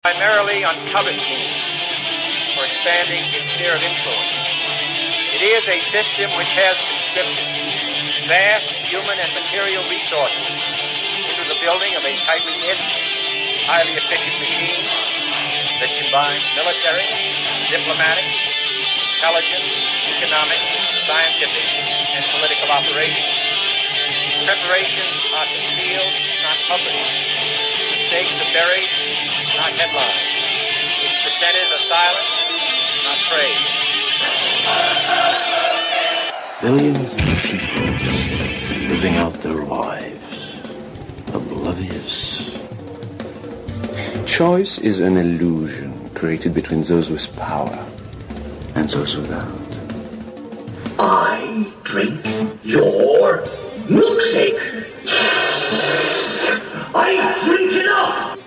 primarily on covert means for expanding its sphere of influence. It is a system which has conscripted vast human and material resources into the building of a tightly knit, highly efficient machine that combines military, diplomatic, intelligence, economic, scientific, and political operations. Its preparations are concealed, not published. Its mistakes are buried, not headlined. Its dissenters are silenced, not praised. Billions of people living out their lives, oblivious. Choice is an illusion created between those with power and those without. I drink your milkshake. I drink it up.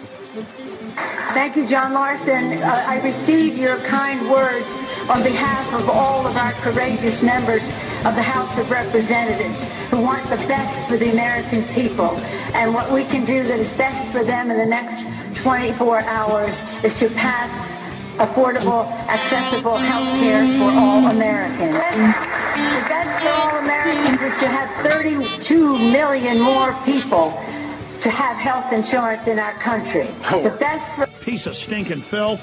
Thank you, John Larson. I receive your kind words on behalf of all of our courageous members of the House of Representatives who want the best for the American people. And what we can do that is best for them in the next 24 hours is to pass affordable, accessible health care for all Americans. The best for all Americans is to have 32 million more people to have health insurance in our country. The best for... Piece of stinking filth.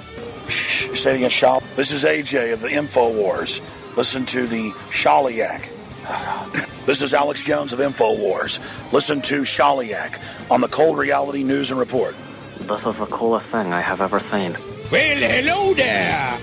Shh, say it again, Shali. This is AJ of the InfoWars. Listen to the Shaliak. This is Alex Jones of InfoWars. Listen to Shaliak on the Cold Reality News and Report. This is the coolest thing I have ever seen. Well, hello there.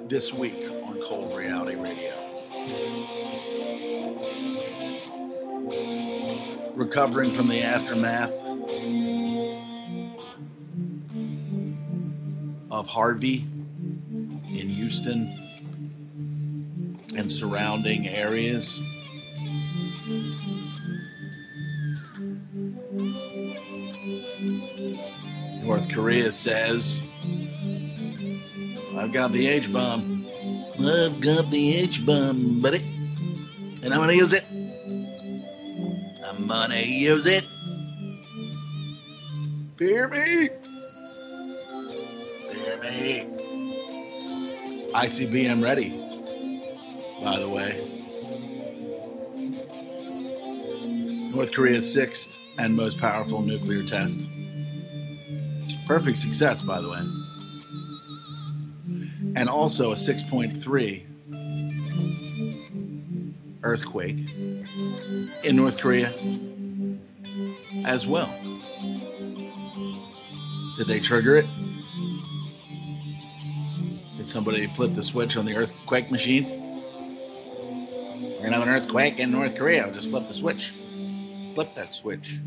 This week on Cold Reality Radio. Recovering from the aftermath of Harvey in Houston and surrounding areas. North Korea says, I've got the H-bomb. I've got the H-bomb, buddy. And I'm going to use it. I'm going to use it. Fear me. Fear me. ICBM ready, by the way. North Korea's sixth and most powerful nuclear test. Perfect success, by the way. And also a 6.3 earthquake in North Korea as well. Did they trigger it? Did somebody flip the switch on the earthquake machine? and have an earthquake in North Korea. I'll just flip the switch. Flip that switch.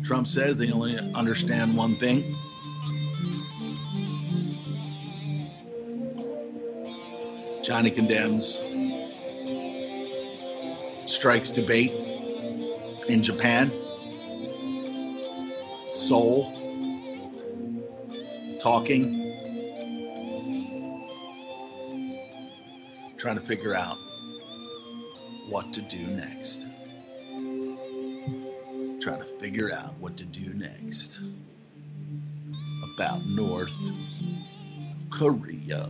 Trump says they only understand one thing. China condemns strikes debate in Japan. Seoul talking, trying to figure out what to do next. Trying to figure out what to do next about North Korea.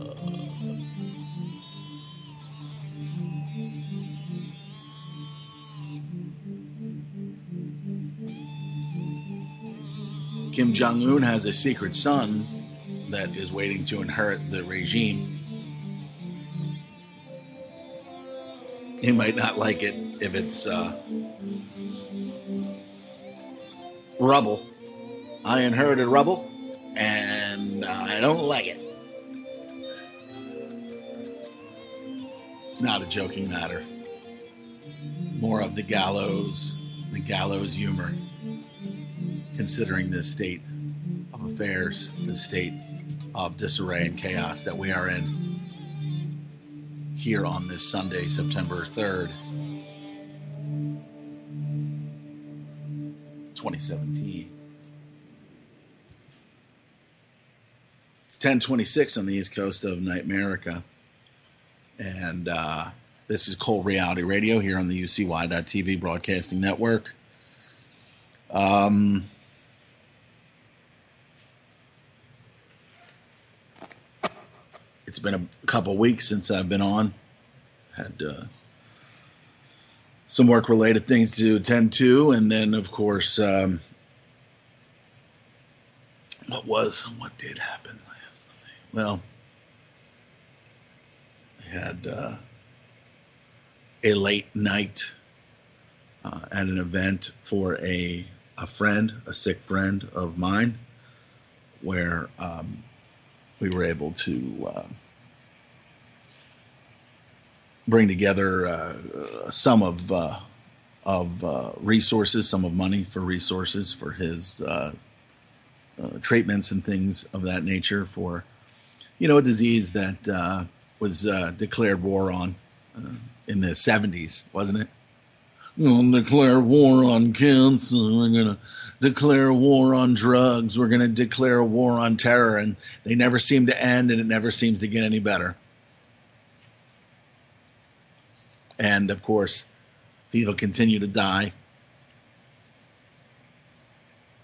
Kim Jong-un has a secret son that is waiting to inherit the regime. He might not like it if it's rubble. I inherited rubble, and I don't like it. It's not a joking matter. More of the gallows humor, considering this state of affairs, this state of disarray and chaos that we are in here on this Sunday, September 3rd, 2017. It's 10:26 on the East Coast of Nightmerica, and this is Cold Reality Radio here on the UCY.TV Broadcasting Network. It's been a couple weeks since I've been on. Had some work-related things to attend to, and then, of course, what did happen last night? Well, I had a late night at an event for a sick friend of mine, where we were able to bring together a sum of resources, sum of money for resources for his treatments and things of that nature for, a disease that was declared war on in the 70s, wasn't it? We're going to declare war on cancer. We're going to declare war on drugs. We're going to declare war on terror. And they never seem to end, and it never seems to get any better. And, of course, people continue to die.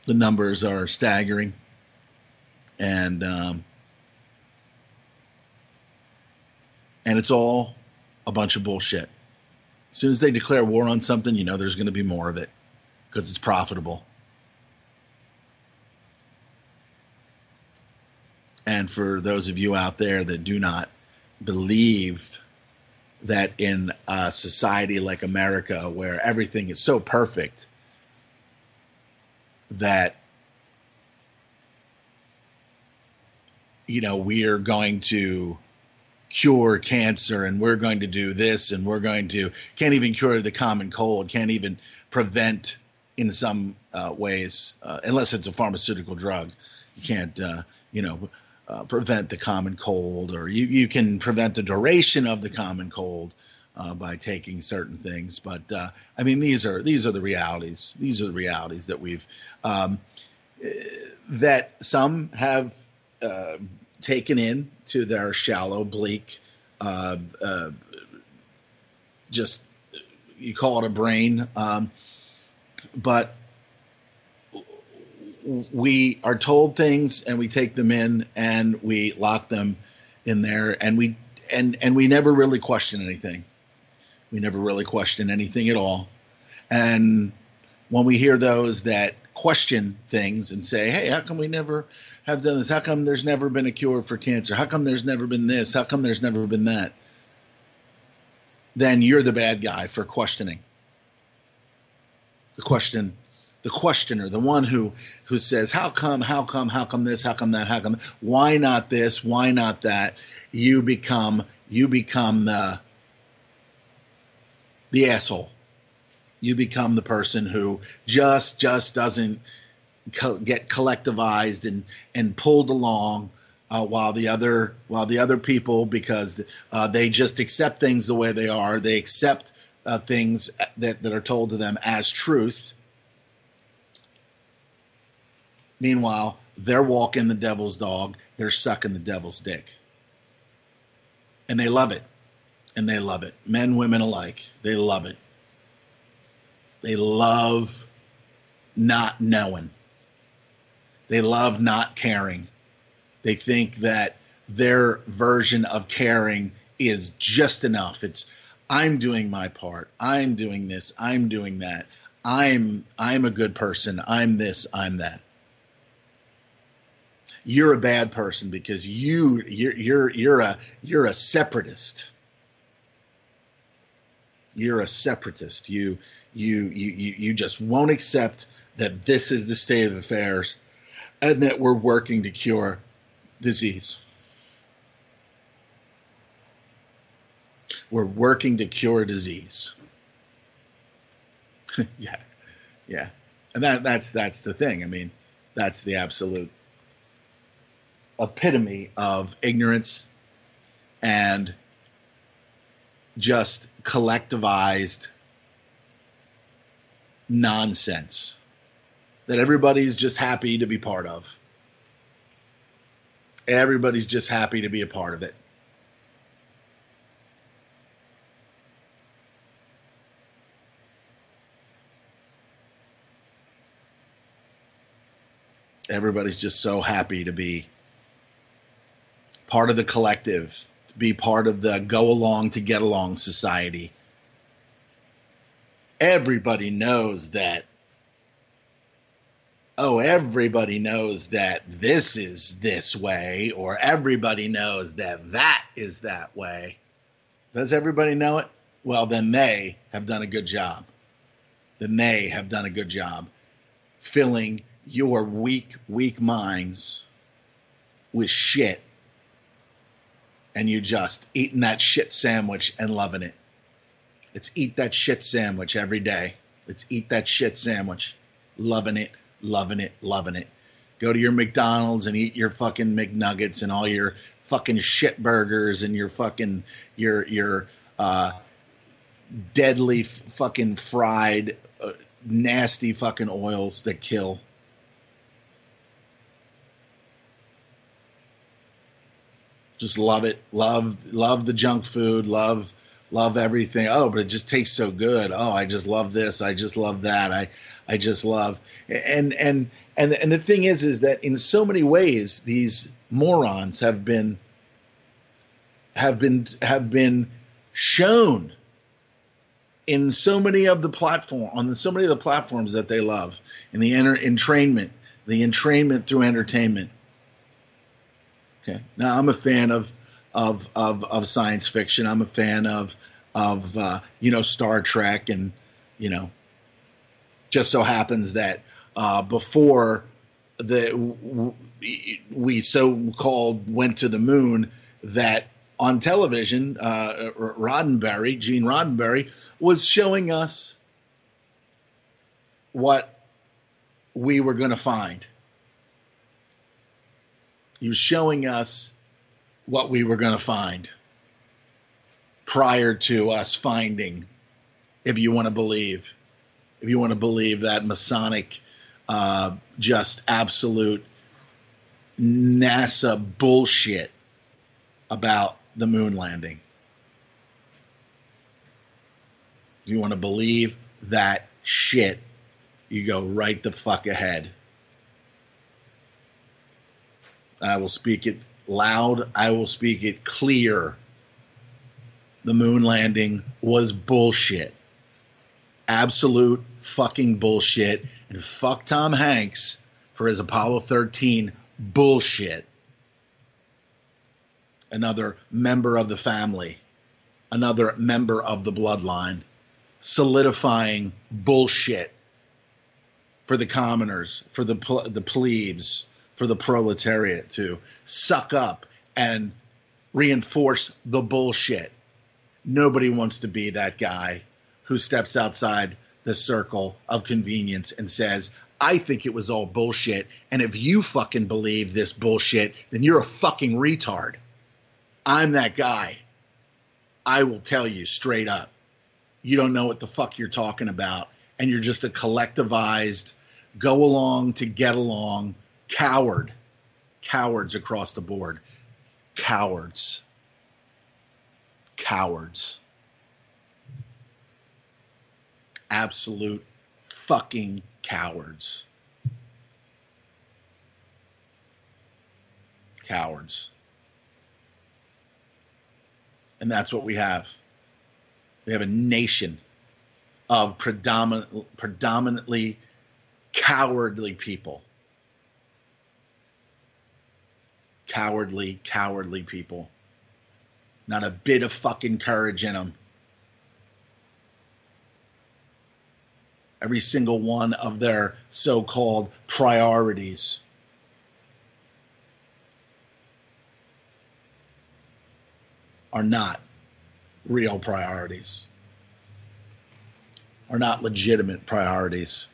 The numbers are staggering. And it's all a bunch of bullshit. As soon as they declare war on something, there's going to be more of it because it's profitable. And for those of you out there that do not believe that in a society like America, where everything is so perfect that, we are going to cure cancer, and we're going to do this, and can't even cure the common cold, can't even prevent in some ways, unless it's a pharmaceutical drug. You can't, prevent the common cold, or you can prevent the duration of the common cold by taking certain things. But these are the realities. These are the realities that we've that some have taken in to their shallow, bleak, just you call it a brain, but we are told things and we take them in and we lock them in there, and we never really question anything. We never really question anything at all. And when we hear those that question things and say, hey, how come we never have done this? How come there's never been a cure for cancer? How come there's never been this? How come there's never been that? Then you're the bad guy for questioning. The question the questioner, the one who says, how come this, how come that, how come, why not this, why not that? You become the asshole. You become the person who just doesn't get collectivized and pulled along, while the other people, because they just accept things the way they are, they accept things that are told to them as truth. Meanwhile, they're walking the devil's dog, they're sucking the devil's dick. And they love it. And they love it. Men, women alike, they love it. They love not knowing. They love not caring. They think that their version of caring is just enough. It's, I'm doing my part. I'm doing this. I'm doing that. I'm a good person. I'm this. I'm that. You're a bad person because you're a separatist. You're a separatist. You just won't accept that this is the state of affairs and that we're working to cure disease. We're working to cure disease. Yeah. And that's the thing. I mean, that's the absolute epitome of ignorance and just collectivized nonsense that everybody's just happy to be part of. Everybody's just happy to be a part of it. Everybody's just so happy to be part of the collective, to be part of the go along to get along society. Everybody knows that, everybody knows that this is this way, or everybody knows that that is that way. Does everybody know it? Well, then they have done a good job. Then they have done a good job filling your weak minds with shit, and you just eating that shit sandwich and loving it. It's eat that shit sandwich every day. Let's eat that shit sandwich, loving it, loving it, loving it. Go to your McDonald's and eat your fucking McNuggets and all your fucking shit burgers and your fucking your deadly fucking fried nasty fucking oils that kill. Just love it. Love the junk food. Love everything. Oh, but it just tastes so good. Oh, I just love this. I just love that. I just love. And the thing is that in so many ways these morons have been shown in so many of the platforms that they love, in the entrainment through entertainment. Okay. Now I'm a fan of science fiction. I'm a fan of Star Trek, and just so happens that before we so-called went to the moon, that on television, Gene Roddenberry was showing us what we were going to find. He was showing us what we were going to find prior to us finding, if you want to believe that Masonic, just absolute NASA bullshit about the moon landing. If you want to believe that shit, you go right the fuck ahead. I will speak it loud. I will speak it clear. The moon landing was bullshit. Absolute fucking bullshit. And fuck Tom Hanks for his Apollo 13 bullshit. Another member of the family. Another member of the bloodline. Solidifying bullshit for the commoners, for the plebes, for the proletariat to suck up and reinforce the bullshit. Nobody wants to be that guy who steps outside the circle of convenience and says, I think it was all bullshit, and if you fucking believe this bullshit, then you're a fucking retard. I'm that guy. I will tell you straight up, you don't know what the fuck you're talking about, and you're just a collectivized, go along to get along coward. Cowards across the board. Cowards. Cowards. Absolute fucking cowards. Cowards. And that's what we have. We have a nation of predominantly cowardly people. Cowardly people. Not a bit of fucking courage in them. Every single one of their so-called priorities are not real priorities, are not legitimate priorities.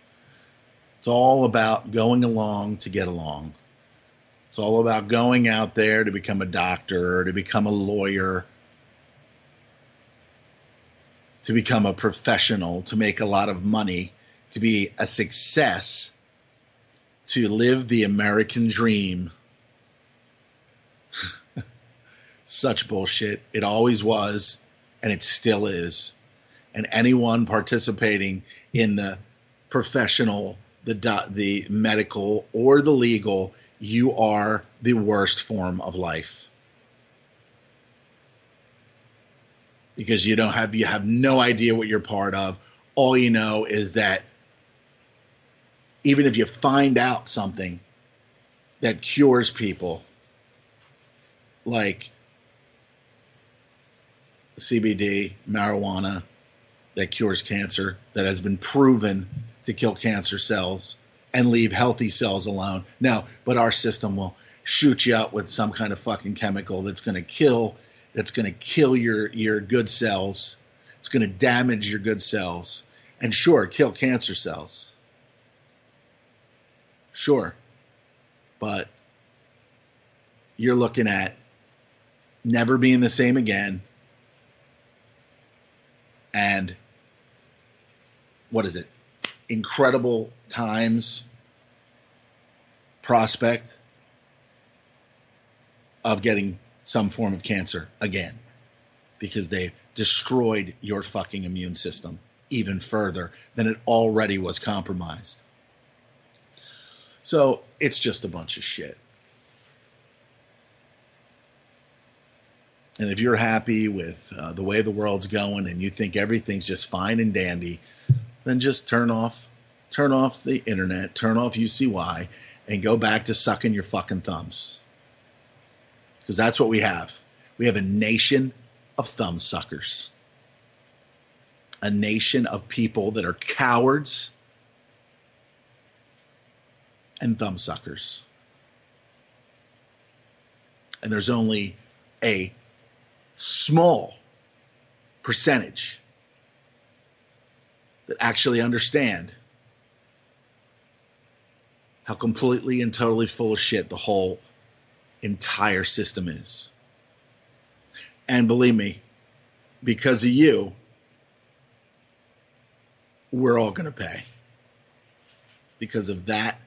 It's all about going along to get along. It's all about going out there to become a doctor, to become a lawyer, to become a professional, to make a lot of money, to be a success, to live the American dream. Such bullshit. It always was, and it still is. And anyone participating in the professional, the medical, or the legal, you are the worst form of life. Because you have no idea what you're part of. All you know is that even if you find out something that cures people, like CBD, marijuana, that cures cancer, that has been proven to kill cancer cells and leave healthy cells alone. No, but our system will shoot you out with some kind of fucking chemical that's going to kill your good cells. It's going to damage your good cells. And sure, kill cancer cells. Sure. But you're looking at never being the same again. And what is it? Incredible times prospect of getting some form of cancer again, because they destroyed your fucking immune system even further than it already was compromised. So it's just a bunch of shit. And if you're happy with the way the world's going and you think everything's just fine and dandy, then just turn off the internet, turn off UCY, and go back to sucking your fucking thumbs. Because that's what we have. We have a nation of thumb suckers. A nation of people that are cowards and thumb suckers. And there's only a small percentage that actually understand how completely and totally full of shit the whole entire system is. And believe me, because of you, we're all going to pay. Because of that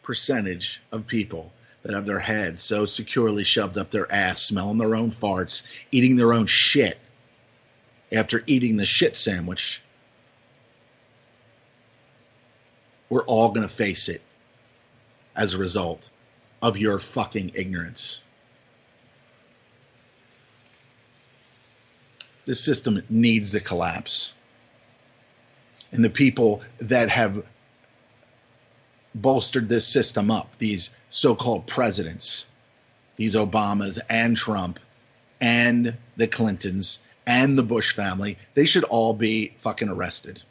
percentage of people that have their heads so securely shoved up their ass, smelling their own farts, eating their own shit after eating the shit sandwich. We're all going to face it as a result of your fucking ignorance. This system needs to collapse. And the people that have bolstered this system up, these so-called presidents, these Obamas and Trump and the Clintons and the Bush family, they should all be fucking arrested.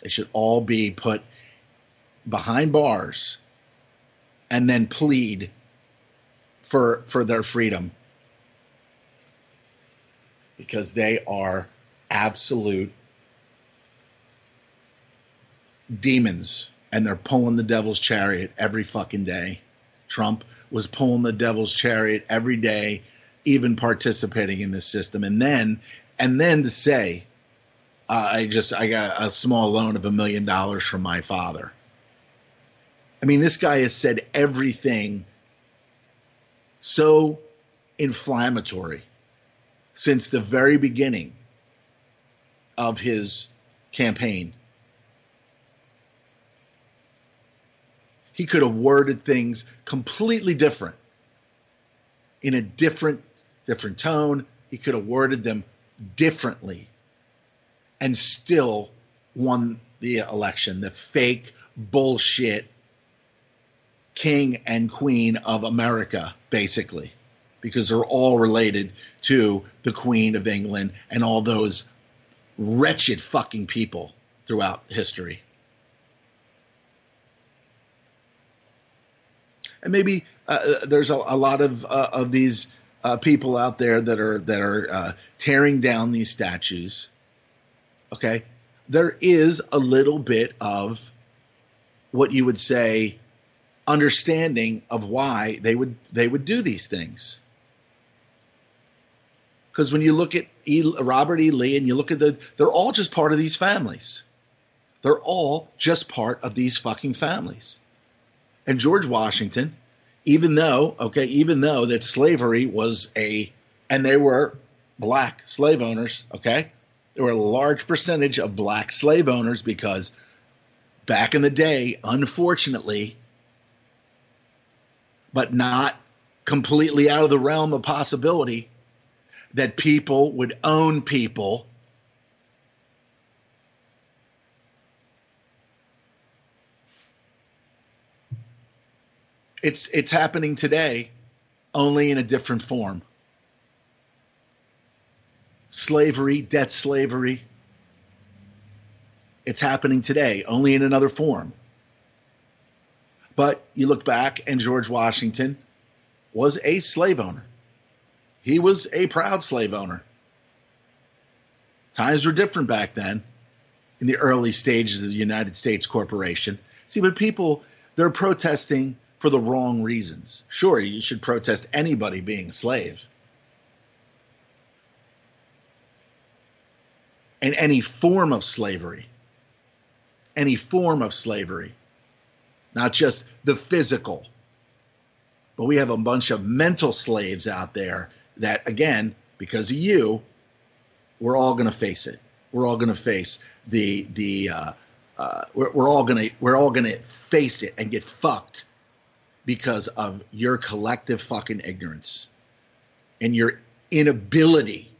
They should all be put behind bars and then plead for their freedom, because they are absolute demons, and they're pulling the devil's chariot every fucking day. Trump was pulling the devil's chariot every day, even participating in this system. And then to say, I got a small loan of $1 million from my father. I mean, this guy has said everything so inflammatory since the very beginning of his campaign. He could have worded things completely different, in a different tone. He could have worded them differently and still won the election. The fake bullshit king and queen of America, basically, because they're all related to the Queen of England and all those wretched fucking people throughout history. And maybe there's a lot of these people out there that are tearing down these statues. Okay, there is a little bit of what you would say understanding of why they would do these things. Because when you look at Robert E. Lee and you look at they're all just part of these families. They're all just part of these fucking families. And George Washington, even though that slavery was and they were black slave owners, okay? There were a large percentage of black slave owners because back in the day, unfortunately, but not completely out of the realm of possibility, that people would own people It's happening today, only in a different form. Slavery, debt slavery. It's happening today, only in another form. But you look back, and George Washington was a slave owner. He was a proud slave owner. Times were different back then, in the early stages of the United States Corporation. See, but people, they're protesting for the wrong reasons. Sure, you should protest anybody being a slave. And any form of slavery. Any form of slavery. Not just the physical. But we have a bunch of mental slaves out there that, again, because of you, we're all going to face it. We're all going to face we're all going to face it and get fucked because of your collective fucking ignorance and your inability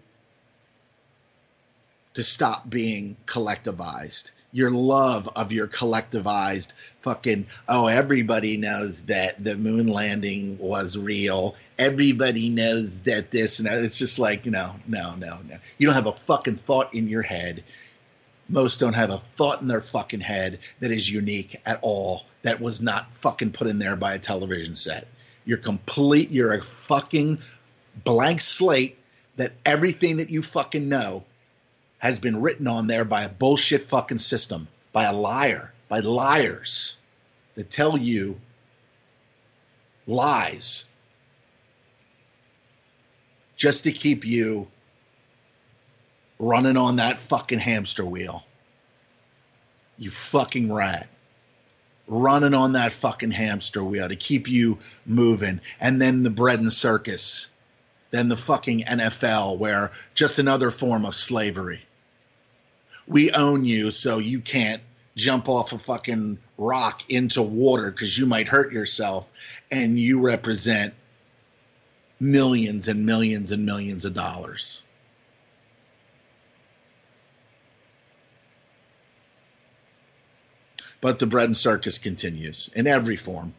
to stop being collectivized. Your love of your collectivized fucking, everybody knows that the moon landing was real. Everybody knows that this and that. It's just like, no. You don't have a fucking thought in your head. Most don't have a thought in their fucking head that is unique at all, that was not fucking put in there by a television set. You're a fucking blank slate that everything that you fucking know has been written on there by a bullshit fucking system, by a liar, by liars that tell you lies just to keep you running on that fucking hamster wheel. You fucking rat. Running on that fucking hamster wheel to keep you moving. And then the bread and circus. Then the fucking NFL, where just another form of slavery. We own you, so you can't jump off a fucking rock into water because you might hurt yourself, and you represent millions and millions and millions of dollars. But the bread and circus continues in every form.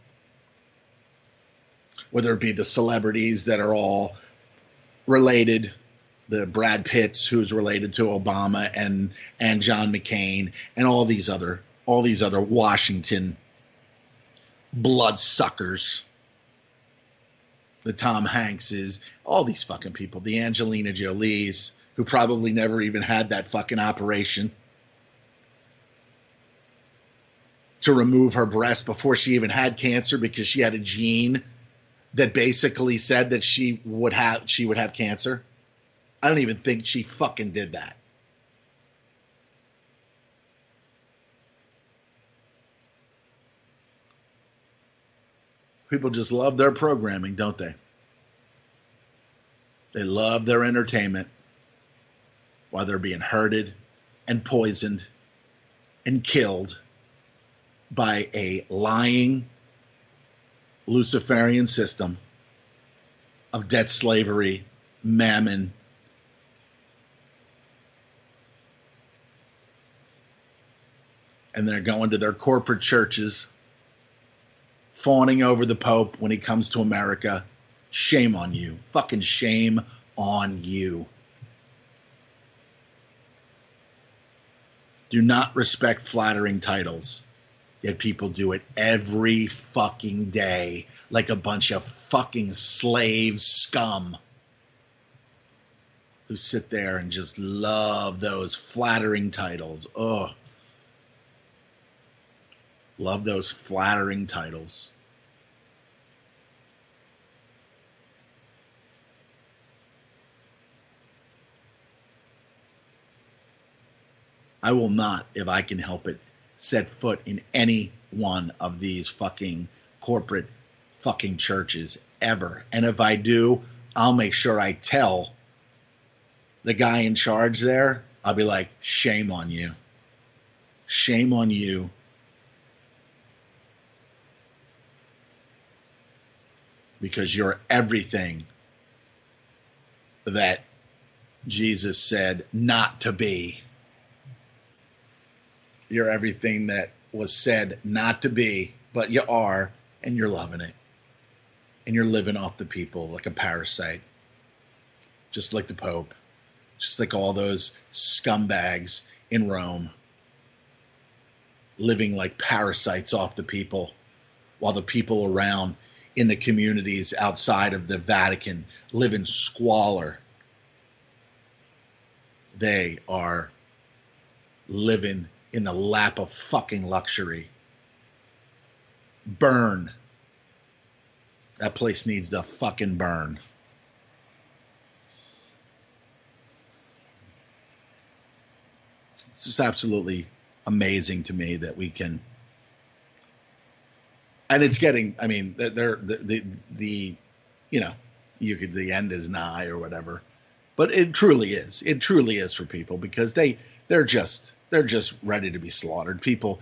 Whether it be the celebrities that are all related the Brad Pitts, who's related to Obama, and John McCain, and all these other Washington bloodsuckers. The Tom Hankses, all these fucking people, the Angelina Jolies, who probably never even had that fucking operation to remove her breast before she even had cancer, because she had a gene that basically said that she would have cancer. I don't even think she fucking did that. People just love their programming, don't they? They love their entertainment while they're being herded and poisoned and killed by a lying Luciferian system of debt slavery, mammon, and they're going to their corporate churches, fawning over the Pope when he comes to America. Shame on you. Fucking shame on you. Do not respect flattering titles. Yet people do it every fucking day like a bunch of fucking slave scum who sit there and just love those flattering titles. Ugh. Love those flattering titles. I will not, if I can help it, set foot in any one of these fucking corporate fucking churches ever. And if I do, I'll make sure I tell the guy in charge there. I'll be like, shame on you. Shame on you. Because you're everything that Jesus said not to be. You're everything that was said not to be, but you are, and you're loving it. And you're living off the people like a parasite. Just like the Pope. Just like all those scumbags in Rome. Living like parasites off the people, while the people around in the communities outside of the Vatican live in squalor. They are living in the lap of fucking luxury. Burn. That place needs to fucking burn. It's just absolutely amazing to me that we can. And it's getting, I mean, the you know, you could, the end is nigh or whatever, but it truly is. It truly is for people, because they're just ready to be slaughtered. People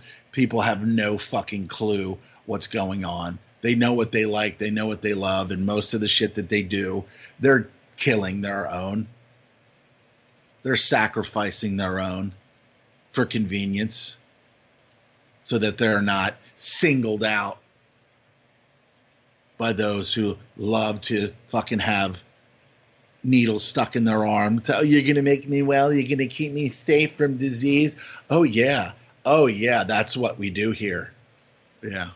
have no fucking clue what's going on. They know what they like, they know what they love, and most of the shit that they do, they're killing their own. They're sacrificing their own for convenience, so that they're not singled out by those who love to fucking have needles stuck in their arm. Oh, you're going to make me well? You're going to keep me safe from disease? Oh, yeah. Oh, yeah. That's what we do here. Yeah.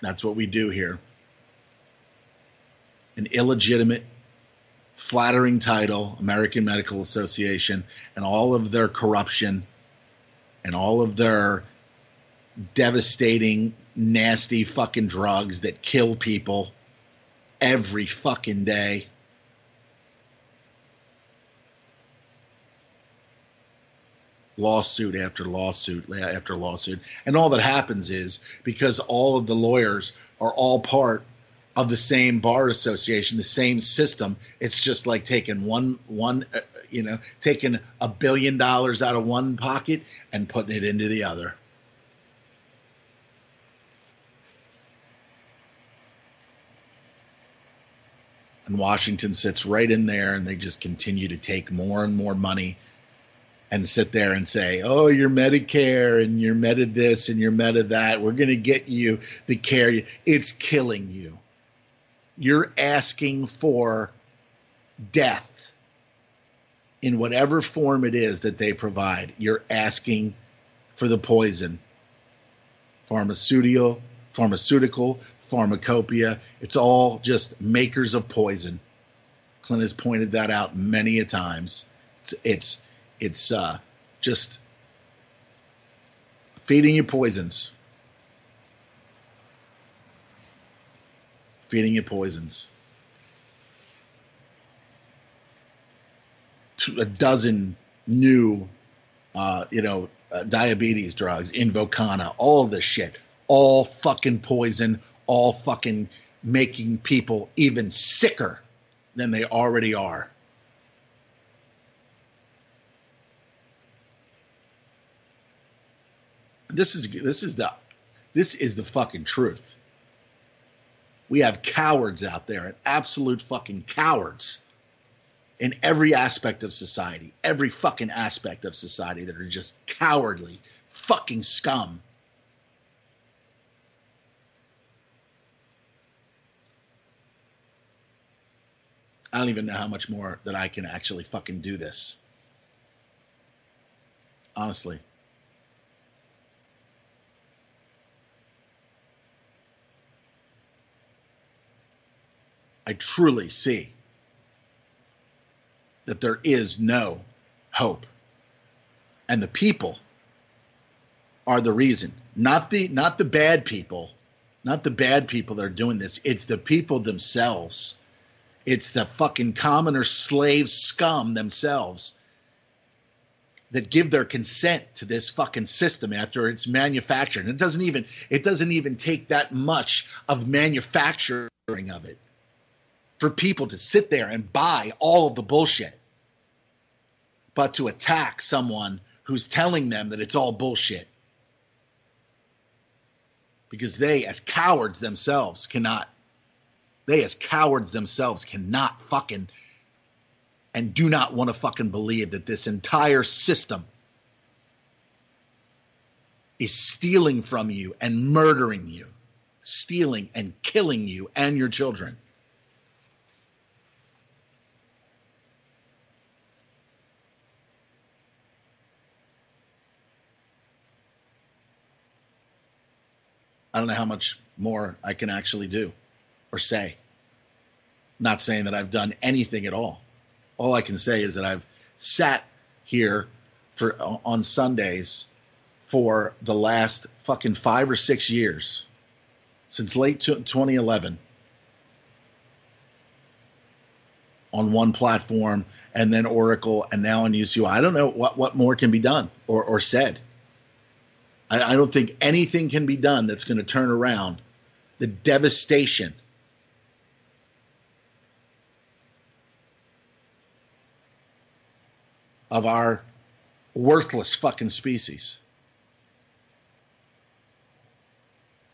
That's what we do here. An illegitimate, flattering title, American Medical Association, and all of their corruption and all of their devastating, nasty fucking drugs that kill people every fucking day. Lawsuit after lawsuit after lawsuit. And all that happens is, because all of the lawyers are all part of the same bar association, the same system, it's just like taking taking $1 billion out of one pocket and putting it into the other. And Washington sits right in there, and they just continue to take more and more money and sit there and say, oh, you're Medicare and you're Medi this and you're Medi that. We're going to get you the care. It's killing you. You're asking for death in whatever form it is that they provide. You're asking for the poison. Pharmaceutical, pharmacopoeia. It's all just makers of poison. Clint has pointed that out many a times. It's just feeding you poisons. Feeding you poisons. A dozen new, diabetes drugs, Invokana, all this shit. All fucking poison, all fucking making people even sicker than they already are. This is the fucking truth. We have cowards out there, absolute fucking cowards in every aspect of society, every fucking aspect of society that are just cowardly fucking scum. I don't even know how much more that I can actually fucking do this. Honestly. I truly see that there is no hope. And the people are the reason. Not the bad people. Not the bad people that are doing this. It's the people themselves. It's the fucking commoner slave scum themselves that give their consent to this fucking system after it's manufactured. And it doesn't even take that much of manufacturing of it for people to sit there and buy all of the bullshit, but to attack someone who's telling them that it's all bullshit. Because they, as cowards themselves, cannot fucking and do not want to fucking believe that this entire system is stealing from you and murdering you, stealing and killing you and your children. I don't know how much more I can actually do or say. Not saying that I've done anything at all. All I can say is that I've sat here on Sundays for the last fucking 5 or 6 years, since late 2011, on one platform, and then Oracle, and now on UCY. I don't know what more can be done or said. I don't think anything can be done that's going to turn around the devastation of our worthless fucking species.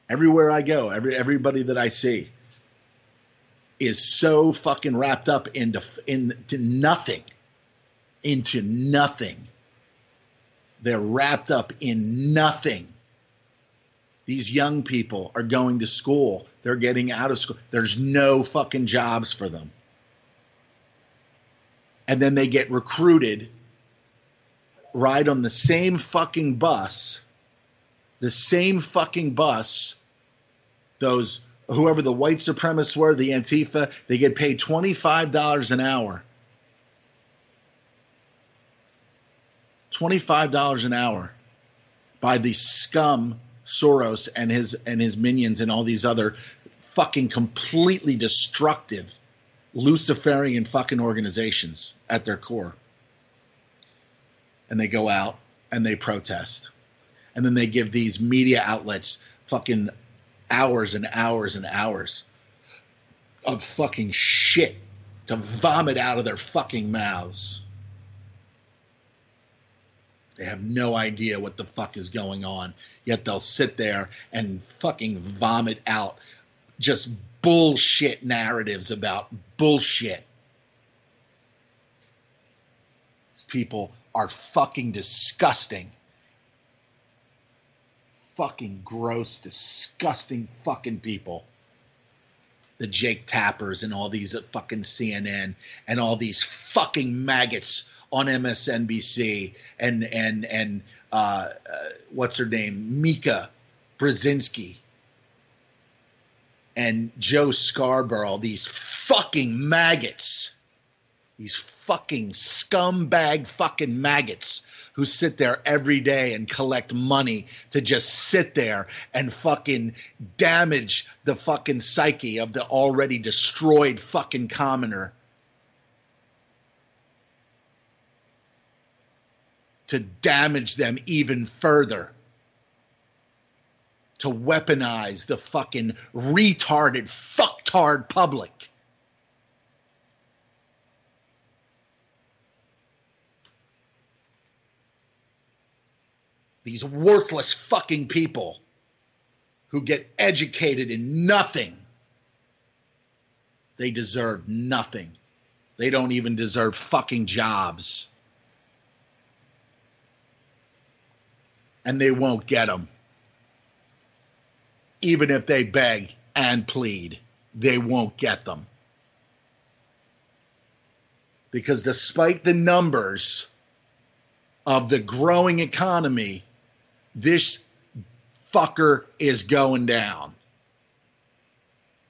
Everywhere I go, everybody that I see is so fucking wrapped up into nothing. They're wrapped up in nothing. These young people are going to school. They're getting out of school. There's no fucking jobs for them. And then they get recruited, ride on the same fucking bus, those, whoever the white supremacists were, the Antifa, they get paid $25 an hour. $25 an hour by the scum Soros and his minions and all these other fucking completely destructive Luciferian fucking organizations at their core. And they go out and they protest. And then they give these media outlets fucking hours and hours and hours of fucking shit to vomit out of their fucking mouths. They have no idea what the fuck is going on, yet they'll sit there and fucking vomit out just bullshit narratives about bullshit. These people are fucking disgusting. Fucking gross, disgusting fucking people. the Jake Tappers and all these fucking CNN and all these fucking maggots on MSNBC and what's her name, Mika Brzezinski and Joe Scarborough, these fucking maggots, these fucking scumbag fucking maggots who sit there every day and collect money to just sit there and fucking damage the fucking psyche of the already destroyed fucking commoner. To damage them even further. To weaponize the fucking retarded, fucktard public. These worthless fucking people who get educated in nothing. They deserve nothing. They don't even deserve fucking jobs. And they won't get them. Even if they beg and plead, they won't get them. Because despite the numbers of the growing economy, this fucker is going down.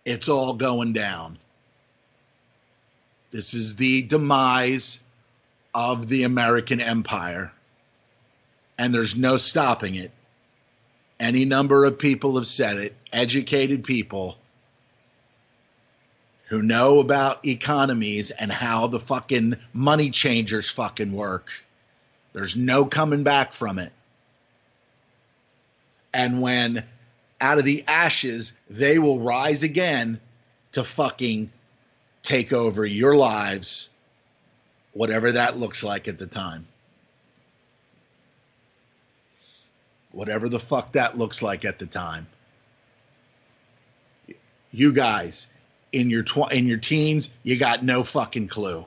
It's all going down. This is the demise of the American empire. And there's no stopping it. Any number of people have said it, educated people who know about economies and how the fucking money changers fucking work. There's no coming back from it. And when out of the ashes, they will rise again to fucking take over your lives, whatever that looks like at the time. Whatever the fuck that looks like at the time. You guys, in your teens, you got no fucking clue.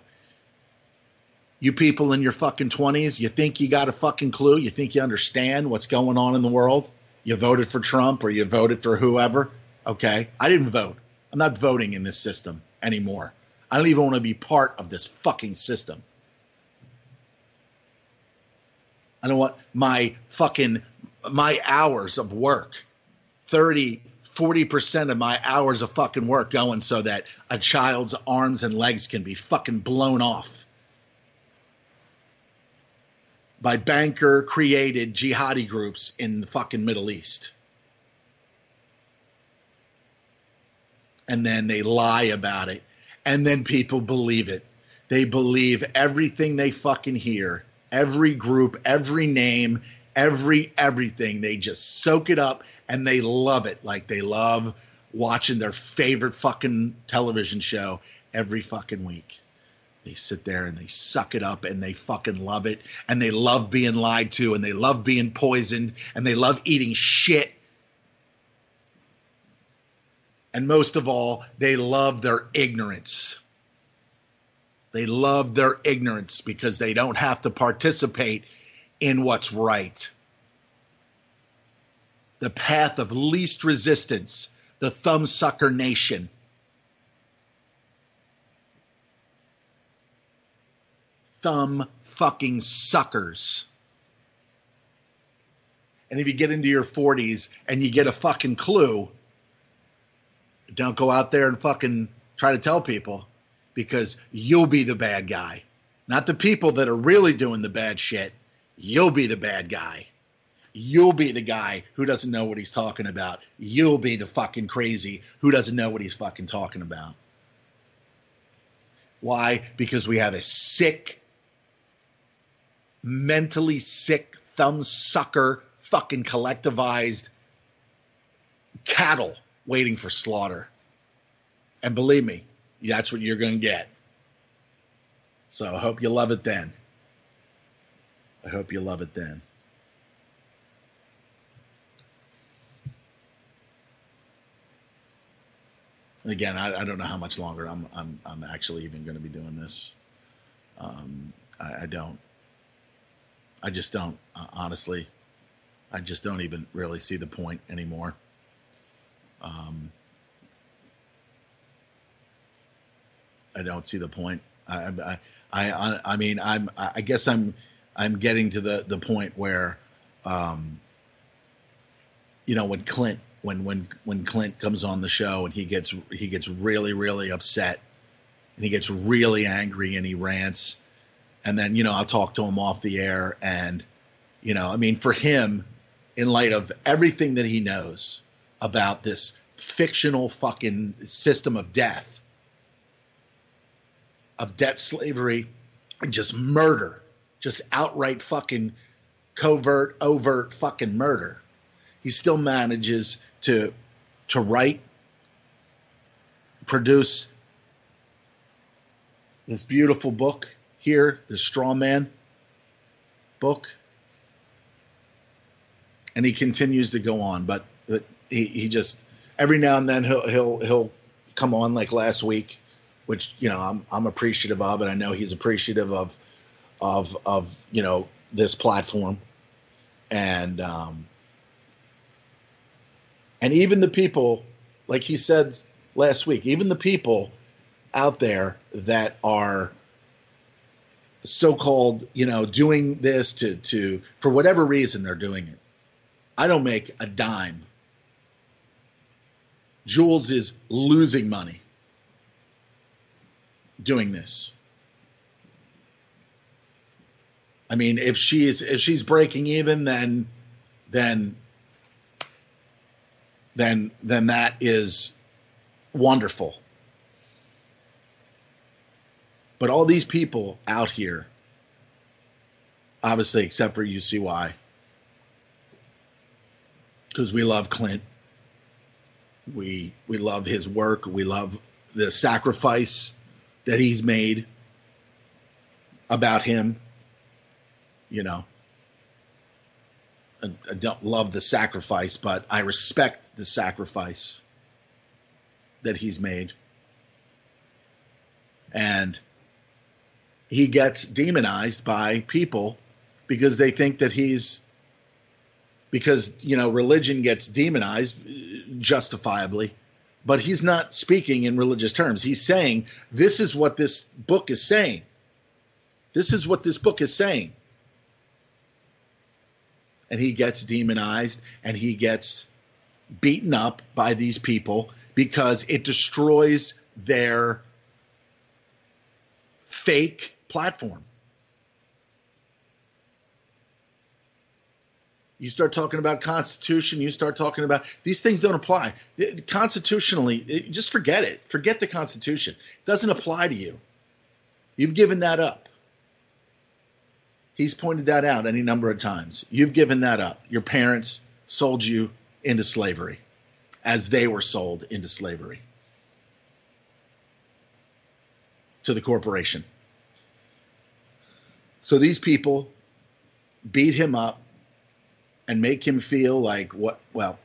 You people in your fucking 20s, you think you got a fucking clue? You think you understand what's going on in the world? You voted for Trump or you voted for whoever? Okay, I didn't vote. I'm not voting in this system anymore. I don't even want to be part of this fucking system. I don't want my hours of work, 40% of my hours of fucking work going so that a child's arms and legs can be fucking blown off by banker-created jihadi groups in the fucking Middle East. And then they lie about it. And then people believe it. They believe everything they fucking hear. Every group, every name, everything. They just soak it up and they love it. Like they love watching their favorite fucking television show every fucking week. They sit there and they suck it up and they fucking love it. And they love being lied to and they love being poisoned and they love eating shit. And most of all, they love their ignorance. They love their ignorance because they don't have to participate in what's right. The path of least resistance, the thumbsucker nation. Thumb fucking suckers. And if you get into your 40s and you get a fucking clue, don't go out there and fucking try to tell people, because you'll be the bad guy. Not the people that are really doing the bad shit. You'll be the bad guy. You'll be the guy who doesn't know what he's talking about. You'll be the fucking crazy who doesn't know what he's fucking talking about. Why? Because we have a sick, mentally sick, thumbsucker, fucking collectivized cattle waiting for slaughter. And believe me, that's what you're going to get. So I hope you love it then. I hope you love it then. And again, I don't know how much longer I'm actually even going to be doing this. I don't. I just don't. Honestly, I just don't even really see the point anymore. I don't see the point. I mean, I guess I'm getting to the point where, you know, when Clint comes on the show and he gets really, really upset and he gets really angry and he rants, and then, you know, I'll talk to him off the air, and, you know, I mean, for him, in light of everything that he knows about this fictional fucking system of death, of debt slavery, and just murder, just outright fucking overt fucking murder, he still manages to write, produce this beautiful book here, the Straw Man book, and he continues to go on. But he just, every now and then he'll come on, like last week, which, you know, I'm appreciative of, and I know he's appreciative of you know, this platform, and even the people, like he said last week, even the people out there that are so-called, you know, doing this to for whatever reason they're doing it. I don't make a dime. Jules is losing money doing this. I mean, if she's breaking even, then that is wonderful. But all these people out here, obviously, except for UCY, because we love Clint, we love his work, we love the sacrifice that he's made about him, you know. I don't love the sacrifice, but I respect the sacrifice that he's made. And he gets demonized by people because they think that because, you know, religion gets demonized justifiably, but he's not speaking in religious terms. He's saying, this is what this book is saying. This is what this book is saying. And he gets demonized and he gets beaten up by these people because it destroys their fake platform. You start talking about Constitution, you start talking about these things don't apply. Constitutionally, just forget it. Forget the Constitution. It doesn't apply to you. You've given that up. He's pointed that out any number of times. You've given that up. Your parents sold you into slavery as they were sold into slavery to the corporation. So these people beat him up and make him feel like what? Well,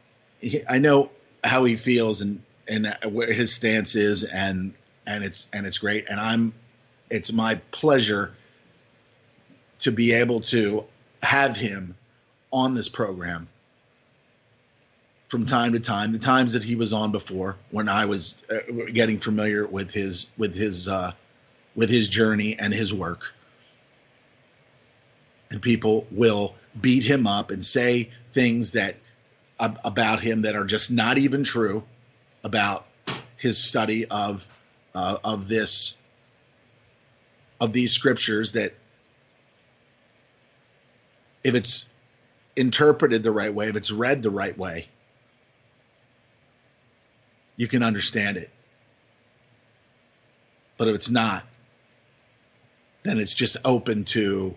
I know how he feels and where his stance is, and it's great. And it's my pleasure to be able to have him on this program from time to time. The times that he was on before, when I was getting familiar with his journey and his work, and people will beat him up and say things that about him that are just not even true about his study of these scriptures, that if it's interpreted the right way, if it's read the right way, you can understand it. But if it's not, then it's just open to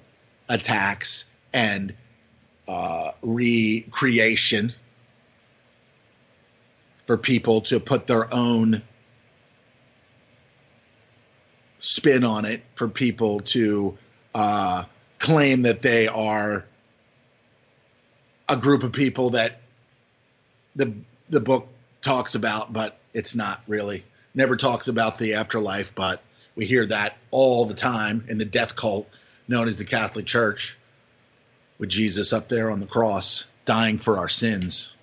attacks and recreation for people to put their own spin on it, for people to claim that they are a group of people that the book talks about, but it's not really. Never talks about the afterlife, but we hear that all the time in the death cult known as the Catholic Church, with Jesus up there on the cross dying for our sins.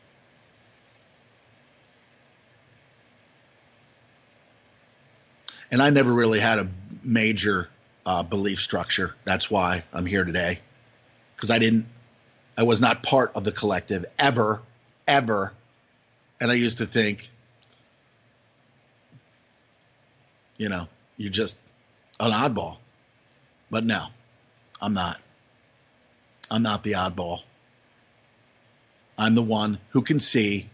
And I never really had a major belief structure. That's why I'm here today, because I was not part of the collective ever. And I used to think, you're just an oddball. But no, I'm not. I'm not the oddball. I'm the one who can see,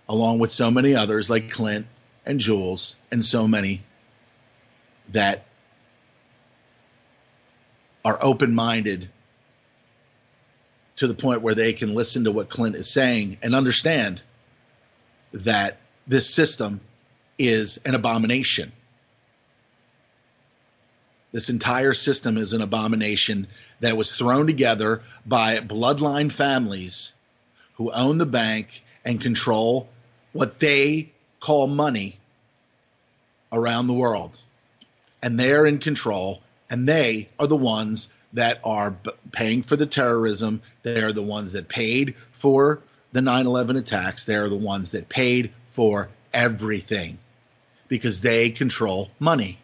along with so many others like Clint and Jules and so many, that are open-minded to the point where they can listen to what Clint is saying and understand that this system is an abomination. This entire system is an abomination that was thrown together by bloodline families who own the bank and control what they call money around the world. And they're in control, and they are the ones that are paying for the terrorism. They are the ones that paid for the 9/11 attacks. They are the ones that paid for everything because they control money.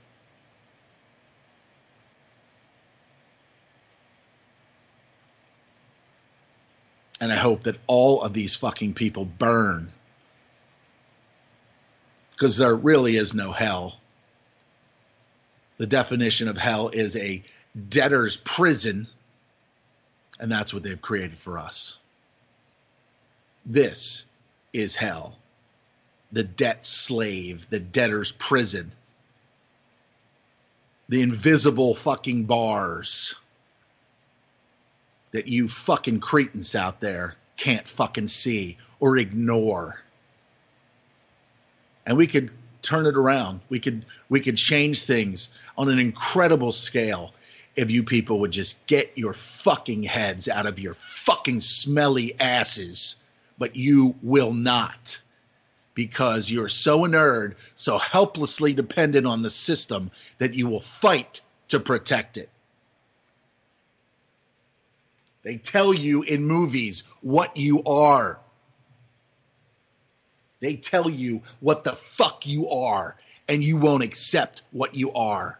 And I hope that all of these fucking people burn, because there really is no hell. The definition of hell is a debtor's prison, and that's what they've created for us. This is hell. The debt slave, the debtor's prison, the invisible fucking bars that you fucking cretins out there can't fucking see or ignore. And we could turn it around. We could change things on an incredible scale if you people would just get your fucking heads out of your fucking smelly asses. But you will not, because you're so inert, so helplessly dependent on the system that you will fight to protect it. They tell you in movies what you are. They tell you what the fuck you are, and you won't accept what you are.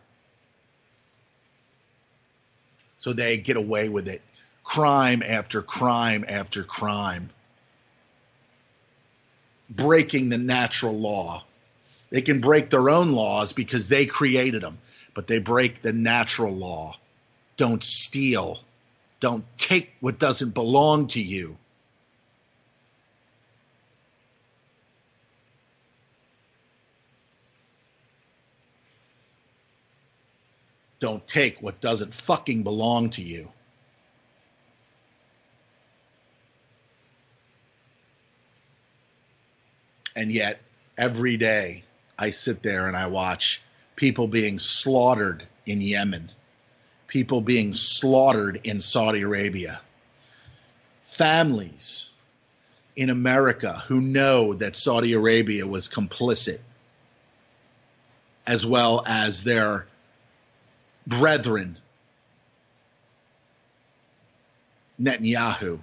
So they get away with it. Crime after crime after crime. Breaking the natural law. They can break their own laws because they created them, but they break the natural law. Don't steal. Don't take what doesn't belong to you. Don't take what doesn't fucking belong to you. And yet, every day, I sit there and I watch people being slaughtered in Yemen, people being slaughtered in Saudi Arabia, families in America who know that Saudi Arabia was complicit, as well as their brethren, Netanyahu.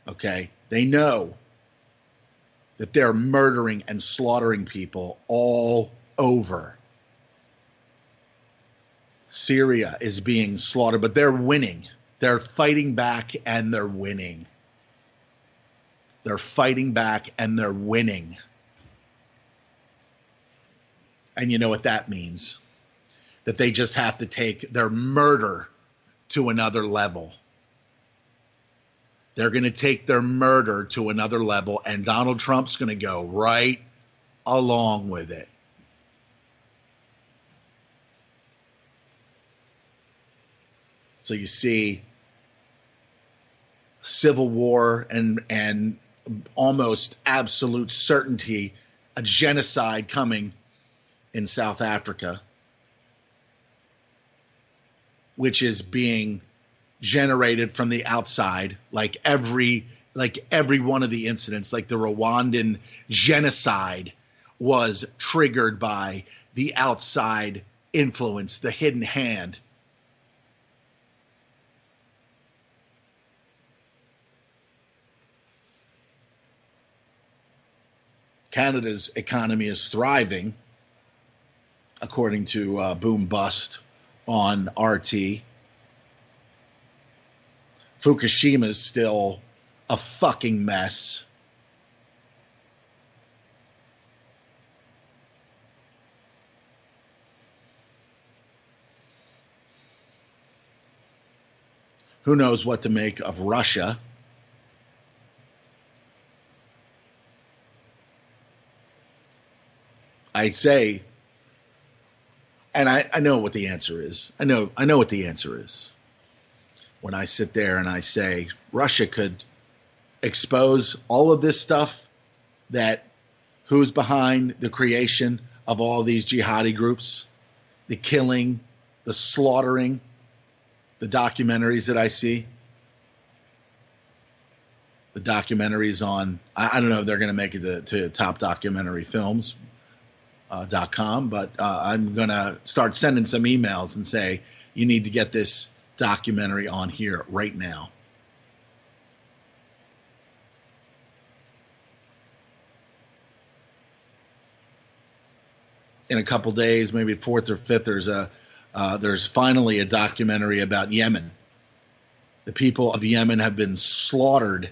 Okay? They know that they're murdering and slaughtering people all over. Syria is being slaughtered, but they're winning. They're fighting back and they're winning. They're fighting back and they're winning. And you know what that means? That they just have to take their murder to another level. They're going to take their murder to another level, and Donald Trump's going to go right along with it. So you see civil war and almost absolute certainty, a genocide coming in South Africa, which is being generated from the outside, like every one of the incidents, like the Rwandan genocide was triggered by the outside influence, the hidden hand. Canada's economy is thriving according to Boom Bust on RT. Fukushima is still a fucking mess. Who knows what to make of Russia? I'd say, and I know what the answer is. I know what the answer is. When I sit there and I say Russia could expose all of this stuff, that who's behind the creation of all these jihadi groups, the killing, the slaughtering, the documentaries that I see, the documentaries on, I don't know if they're going to make it to top documentary films. .com, but I'm going to start sending some emails and say, you need to get this documentary on here right now. In a couple days, maybe 4th or 5th, there's finally a documentary about Yemen. The people of Yemen have been slaughtered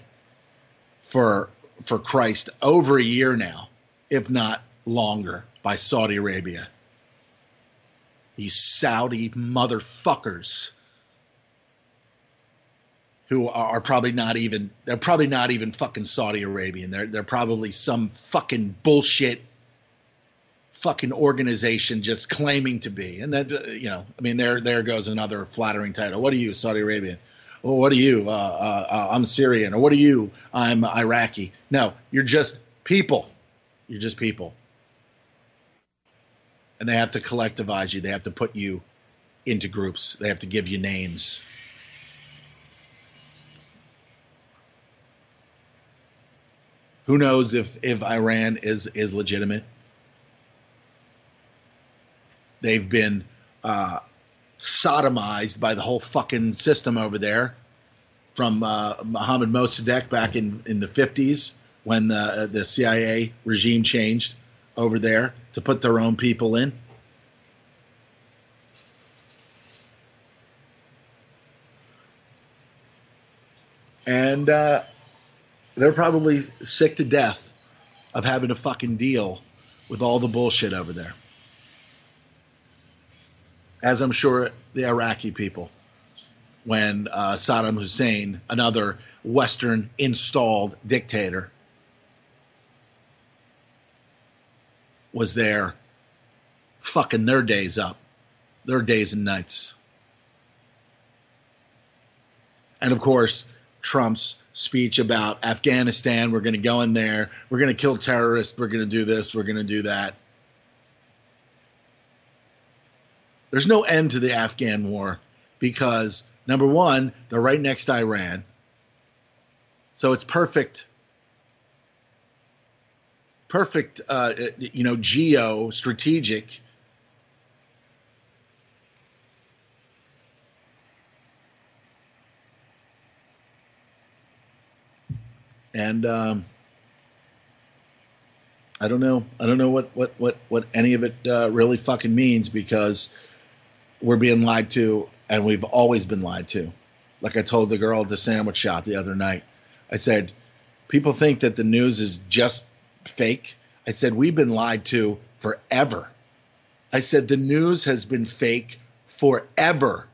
for Christ over a year now, if not longer, by Saudi Arabia. These Saudi motherfuckers who are probably not even fucking Saudi Arabian. They're probably some fucking bullshit fucking organization just claiming to be. And that, there goes another flattering title. What are you, Saudi Arabian? Well, what are you? I'm Syrian. Or what are you? I'm Iraqi. No, you're just people. You're just people. And they have to collectivize you. They have to put you into groups. They have to give you names. Who knows if Iran is legitimate? They've been sodomized by the whole fucking system over there, from Mohammad Mossadegh back in the 50s when the CIA regime changed over there to put their own people in. And they're probably sick to death of having to fucking deal with all the bullshit over there. As I'm sure the Iraqi people, when Saddam Hussein, another Western installed dictator, was there fucking their days up, their days and nights. And of course, Trump's speech about Afghanistan, we're going to go in there, we're going to kill terrorists, we're going to do this, we're going to do that. There's no end to the Afghan war because, number one, they're right next to Iran. So it's perfect, geo-strategic. And I don't know what any of it really fucking means, because we're being lied to, and we've always been lied to. Like I told the girl at the sandwich shop the other night, I said, people think that the news is just fake. I said, we've been lied to forever. I said, the news has been fake forever.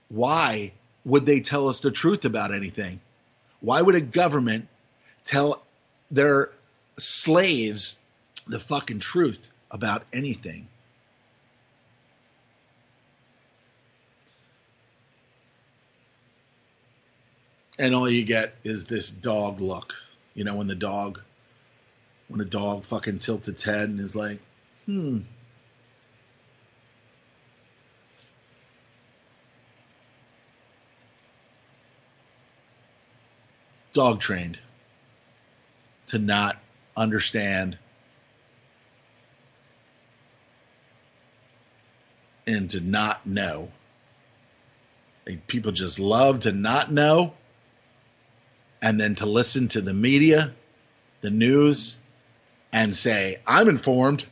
Why would they tell us the truth about anything? Why would a government tell their slaves the fucking truth about anything? And all you get is this dog look. You know, when a dog fucking tilts its head and is like, Dog trained to not understand and to not know. People just love to not know, and then to listen to the media, the news, and say, I'm informed.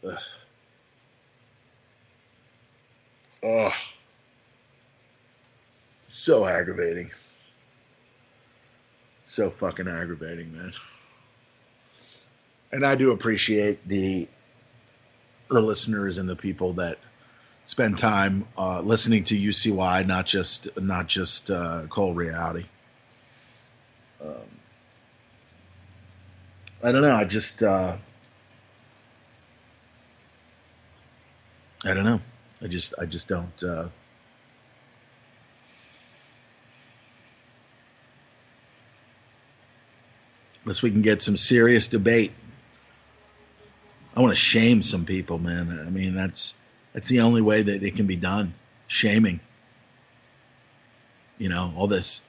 Ugh. Oh, so aggravating. So fucking aggravating, man. And I do appreciate the listeners and the people that spend time listening to UCY, not just Cold Reality. I don't know. I don't know. I just don't. Unless we can get some serious debate. I want to shame some people, man. I mean, that's the only way that it can be done. Shaming. You know, all this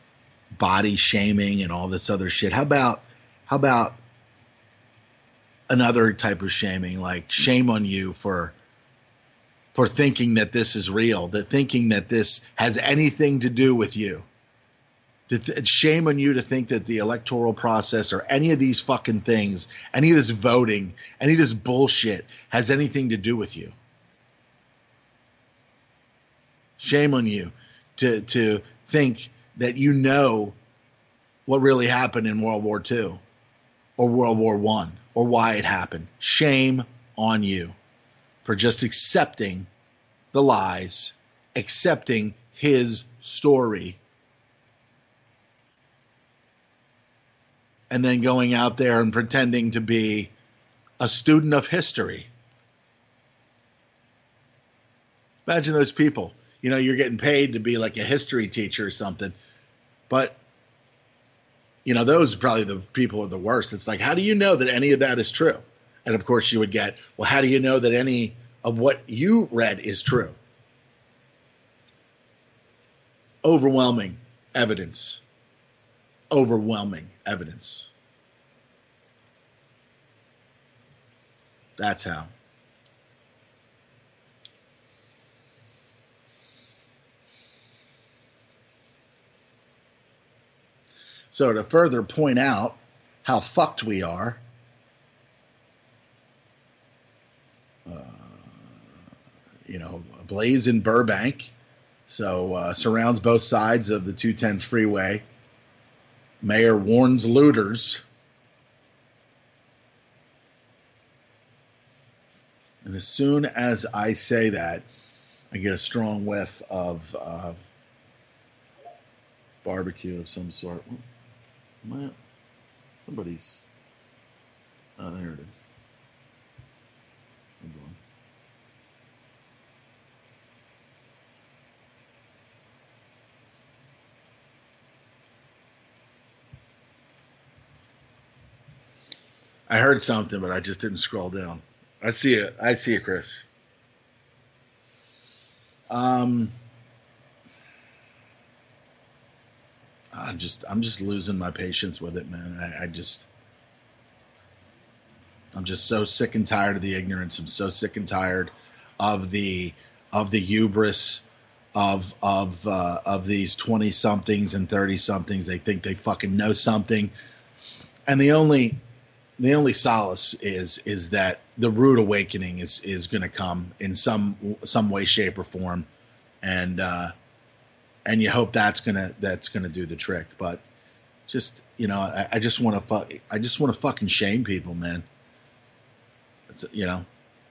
body shaming and all this other shit. How about another type of shaming, like shame on you for thinking that this is real, that thinking that this has anything to do with you. Shame on you to think that the electoral process or any of these fucking things, any of this voting, any of this bullshit has anything to do with you. Shame on you to think that you know what really happened in World War II or World War I or why it happened. Shame on you for just accepting the lies, accepting his story, and then going out there and pretending to be a student of history. Imagine those people. You know, you're getting paid to be like a history teacher or something. But, you know, those are probably the people who are the worst. It's like, how do you know that any of that is true? And, of course, you would get, well, how do you know that any of what you read is true? Overwhelming evidence. Overwhelming evidence. That's how. So to further point out how fucked we are, you know, a blaze in Burbank, so surrounds both sides of the 210 freeway. Mayor warns looters. And as soon as I say that, I get a strong whiff of barbecue of some sort. Somebody's. Oh, there it is. Hold on. I heard something, but I just didn't scroll down. I see it. I see it, Chris. I'm just losing my patience with it, man. I'm just so sick and tired of the ignorance. I'm so sick and tired of the hubris of these 20-somethings and 30-somethings. They think they fucking know something, and the only solace is that the rude awakening is going to come in some way, shape, or form, and you hope that's gonna do the trick. But just, you know, I just want to fucking shame people, man. It's, you know,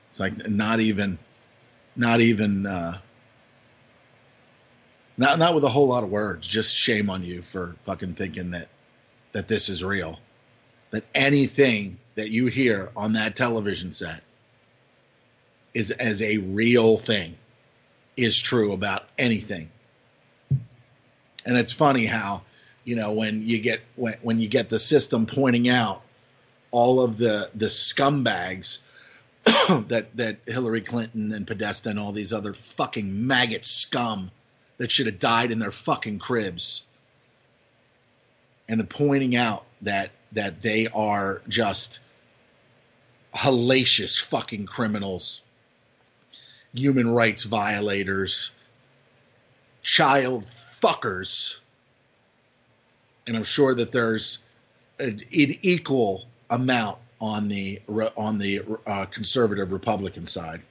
it's like not even not with a whole lot of words. Just shame on you for fucking thinking that this is real. That anything that you hear on that television set is as a real thing is true about anything. And it's funny how, you know, when you get the system pointing out all of the scumbags that Hillary Clinton and Podesta and all these other fucking maggot scum that should have died in their fucking cribs, and pointing out that they are just hellacious fucking criminals, human rights violators, child fuckers. And I'm sure that there's an equal amount on the conservative Republican side.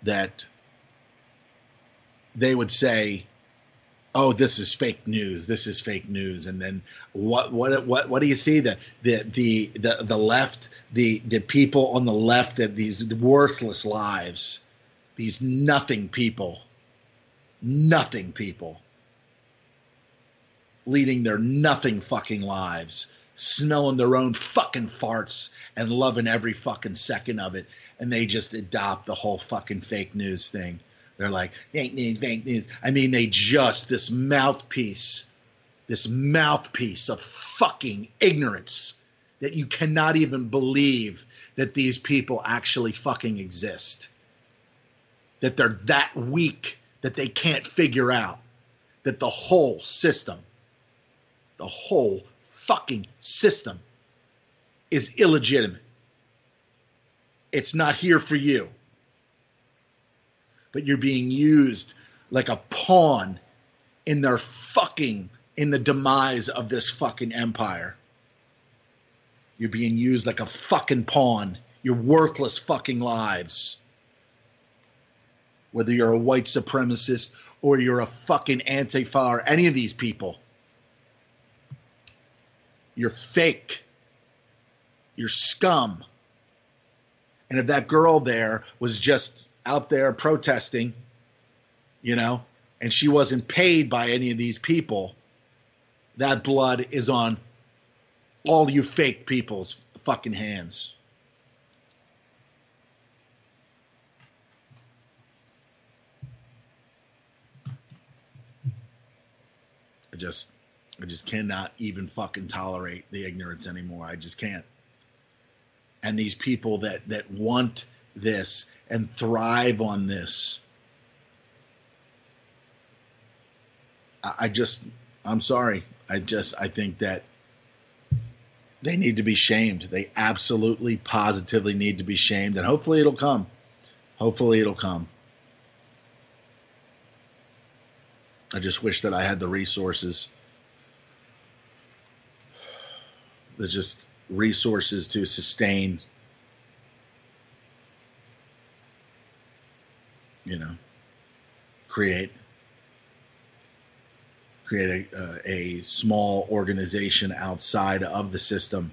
That they would say, "Oh, this is fake news. This is fake news." And then what do you see? The left, the people on the left, that these worthless lives, these nothing people, leading their nothing fucking lives, smelling their own fucking farts and loving every fucking second of it, and they just adopt the whole fucking fake news thing. They're like, fake news, fake news. I mean, they just, this mouthpiece of fucking ignorance that you cannot even believe that these people actually fucking exist. That they're that weak that they can't figure out that the whole system, the whole fucking system is illegitimate. It's not here for you. But you're being used like a pawn in the demise of this fucking empire. You're being used like a fucking pawn. Your worthless fucking lives. Whether you're a white supremacist or you're a fucking Antifa or any of these people. You're fake. You're scum. And if that girl there was just out there protesting, and she wasn't paid by any of these people, that blood is on all you fake people's fucking hands. I just cannot even fucking tolerate the ignorance anymore. I just can't. And these people that want this and thrive on this, I'm sorry. I think that they need to be shamed. They absolutely, positively need to be shamed. And hopefully it'll come. I just wish that I had the resources. Resources to sustain, create a small organization outside of the system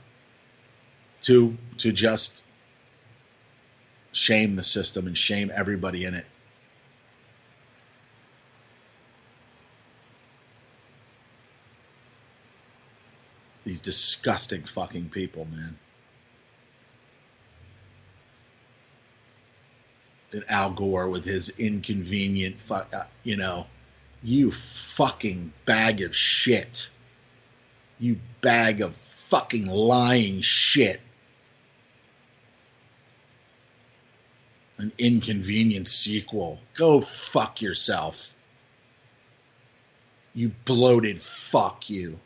to just shame the system and shame everybody in it. These disgusting fucking people, man. And Al Gore with his inconvenient, you fucking bag of shit. You bag of fucking lying shit. An inconvenient sequel. Go fuck yourself. You bloated fuck you.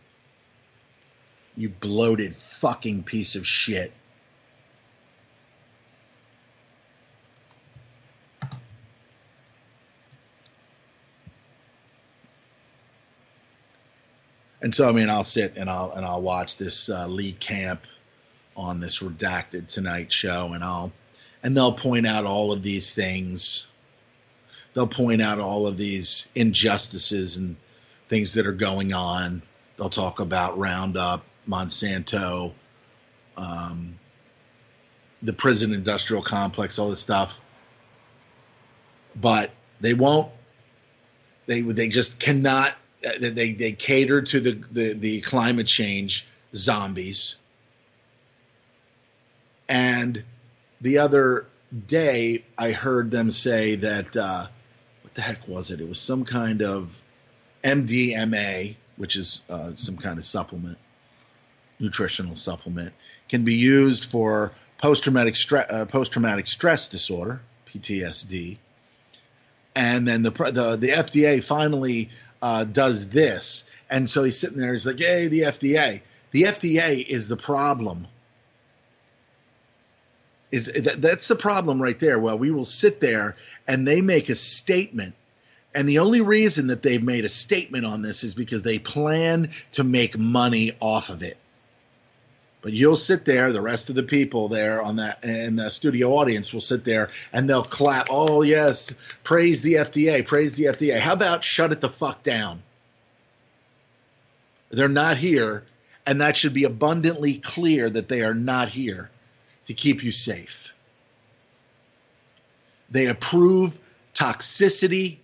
You bloated fucking piece of shit. And so, I'll sit and I'll watch this Lee Camp on this Redacted Tonight show, and they'll point out all of these things. They'll point out all of these injustices and things that are going on. They'll talk about Roundup, Monsanto, the prison industrial complex, all this stuff. But they won't. They just cannot. They cater to the climate change zombies. And the other day, I heard them say that what the heck was it? It was some kind of MDMA, which is some kind of supplement, nutritional supplement, can be used for post-traumatic stress disorder, PTSD. And then the FDA finally does this. And so he's sitting there, he's like, hey, the FDA. The FDA is the problem. That's the problem right there. Well, we will sit there and they make a statement And the only reason that they've made a statement on this is because they plan to make money off of it. But you'll sit there, the rest of the people there on that, and the studio audience will sit there and they'll clap. Oh, yes, praise the FDA, praise the FDA. How about shut it the fuck down? They're not here, and that should be abundantly clear that they are not here to keep you safe. They approve toxicity,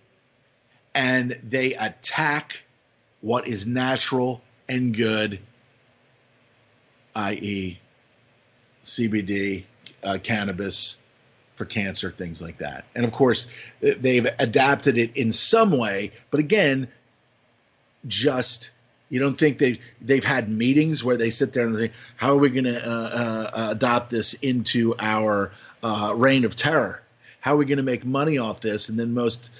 and they attack what is natural and good, i.e. CBD, cannabis for cancer, things like that. And, of course, they've adapted it in some way. But, again, just you don't think they've had meetings where they sit there and say, how are we going to adopt this into our reign of terror? How are we going to make money off this? And then most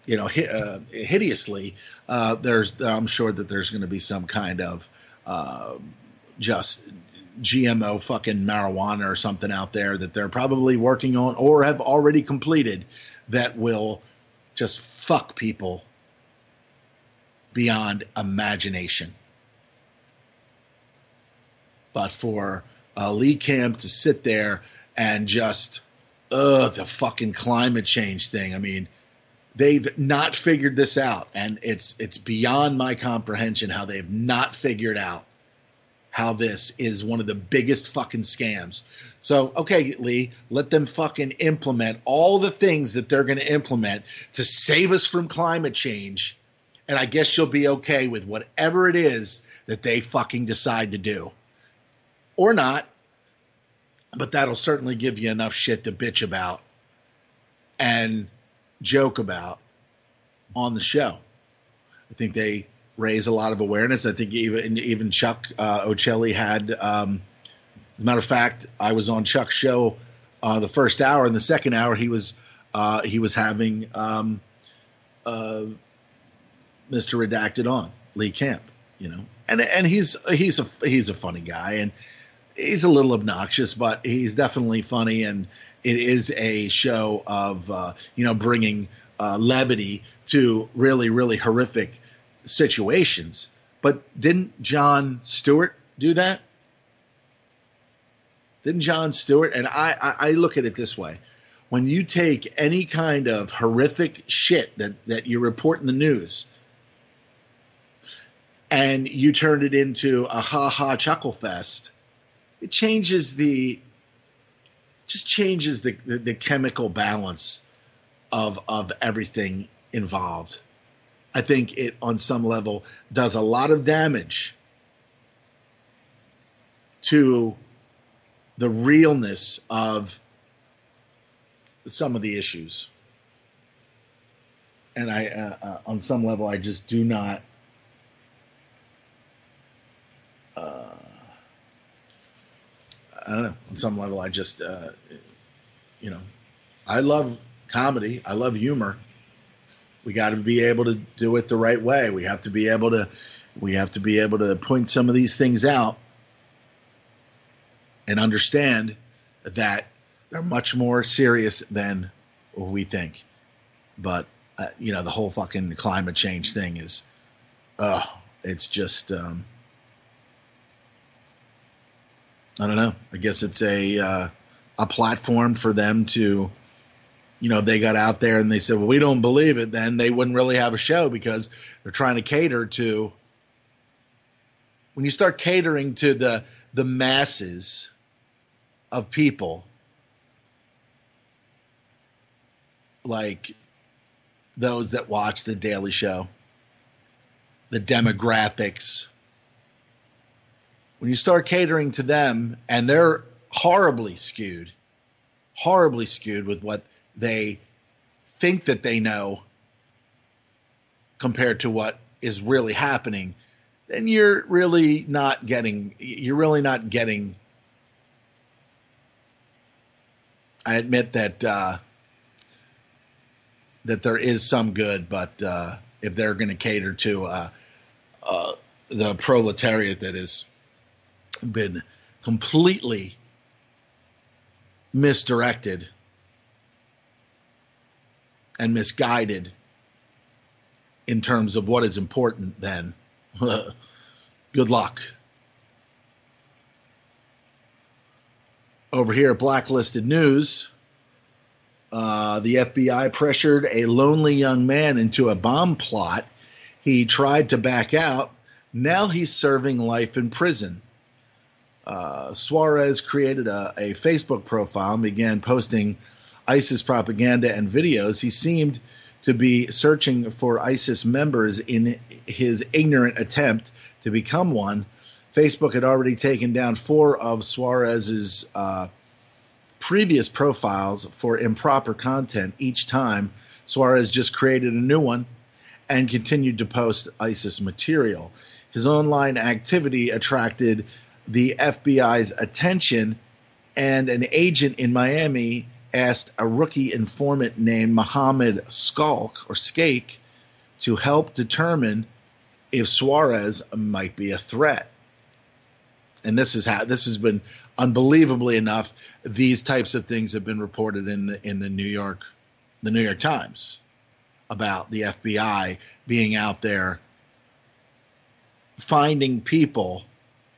hideously, I'm sure that there's going to be some kind of just GMO fucking marijuana or something out there that they're probably working on or have already completed that will just fuck people beyond imagination. But for Lee Camp to sit there and just the fucking climate change thing. I mean, they've not figured this out, and it's beyond my comprehension how they've not figured out how this is one of the biggest fucking scams. So, okay, Lee, let them fucking implement all the things that they're going to implement to save us from climate change, and I guess you'll be okay with whatever it is that they fucking decide to do. Or not. But that'll certainly give you enough shit to bitch about and joke about on the show. I think they raise a lot of awareness. I think even Chuck Ocelli had, as a matter of fact, I was on Chuck's show the first hour. In the second hour, he was having Mr. Redacted on, Lee Camp, and he's a funny guy, and he's a little obnoxious, but he's definitely funny, and it is a show of bringing levity to really, really horrific situations. But didn't Jon Stewart do that? Didn't Jon Stewart? And I look at it this way: when you take any kind of horrific shit that you report in the news, and you turn it into a ha-ha chuckle fest, it changes the chemical balance of everything involved. I think it, on some level, does a lot of damage to the realness of some of the issues. And on some level, I just do not. I don't know. On some level, I just, I love comedy. I love humor. We got to be able to do it the right way. We have to be able to point some of these things out and understand that they're much more serious than we think. But, the whole fucking climate change thing is, it's just, I don't know. I guess it's a platform for them to, if they got out there and they said, well, we don't believe it, then they wouldn't really have a show, because they're trying to cater to, when you start catering to the masses of people, like those that watch The Daily Show, the demographics, when you start catering to them, and they're horribly skewed with what they think that they know compared to what is really happening, then you're really not getting. I admit that that there is some good, but if they're going to cater to the proletariat that has been completely misdirected and misguided in terms of what is important, then good luck. Over here at Blacklisted News, the FBI pressured a lonely young man into a bomb plot. He tried to back out. Now he's serving life in prison. Suarez created a Facebook profile and began posting ISIS propaganda and videos. He seemed to be searching for ISIS members in his ignorant attempt to become one. Facebook had already taken down 4 of Suarez's previous profiles for improper content. Each time, Suarez just created a new one and continued to post ISIS material. His online activity attracted the FBI's attention, and an agent in Miami asked a rookie informant named Mohammed Skake to help determine if Suarez might be a threat. And this has been, unbelievably enough, these types of things have been reported in the New York Times about the FBI being out there finding people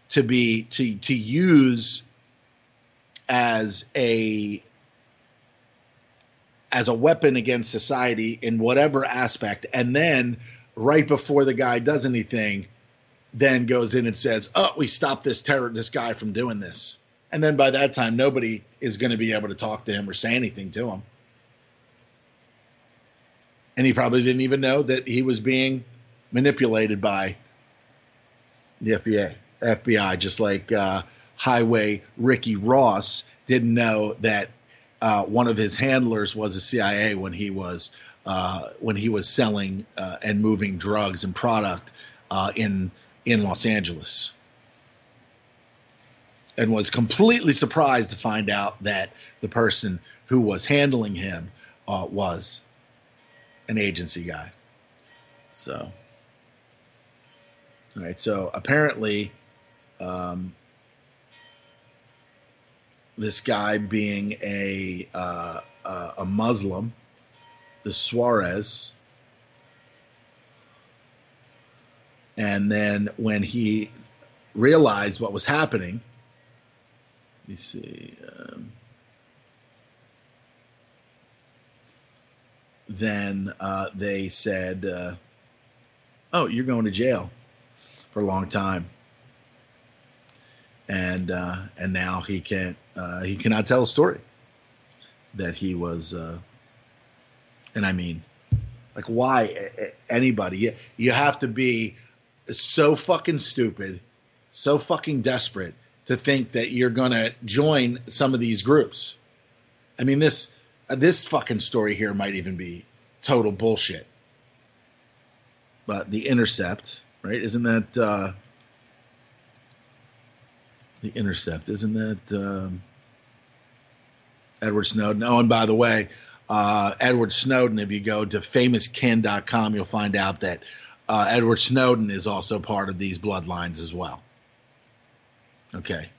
to use as a weapon against society in whatever aspect, and then right before the guy does anything, then goes in and says, "Oh, we stopped this guy from doing this," and then by that time, nobody is going to be able to talk to him or say anything to him, and he probably didn't even know that he was being manipulated by the FBI, just like Highway Ricky Ross didn't know that one of his handlers was a CIA when he was selling and moving drugs and product in Los Angeles, and was completely surprised to find out that the person who was handling him was an agency guy. So, all right. So apparently, this guy being a Muslim, the Suarez, and then when he realized what was happening, let me see. Then they said, "Oh, you're going to jail for a long time," and now he cannot tell a story that he was. And I mean, like, why anybody? You have to be so fucking stupid, so fucking desperate to think that you're gonna join some of these groups. I mean, this fucking story here might even be total bullshit. But The Intercept, right? Isn't that The Intercept? Isn't that Edward Snowden? Oh, and by the way, Edward Snowden, if you go to famouskin.com, you'll find out that Edward Snowden is also part of these bloodlines as well. Okay.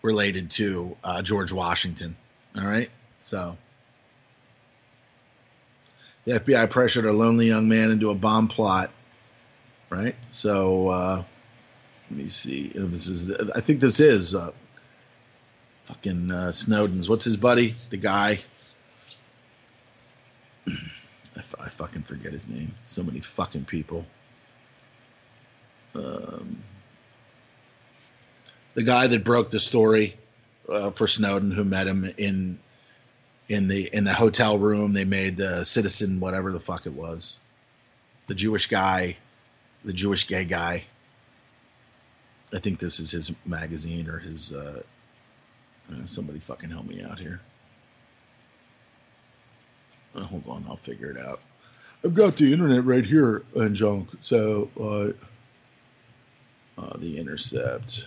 Related to George Washington. All right. So the FBI pressured a lonely young man into a bomb plot. Right. So let me see. I think this is fucking Snowden's. What's his buddy? The guy. I fucking forget his name. So many fucking people. The guy that broke the story for Snowden, who met him in the hotel room. They made the Citizen, whatever the fuck it was. The Jewish guy, the Jewish gay guy. I think this is his magazine or his. Somebody fucking help me out here. Hold on, I'll figure it out. I've got the internet right here, junk. So, The Intercept.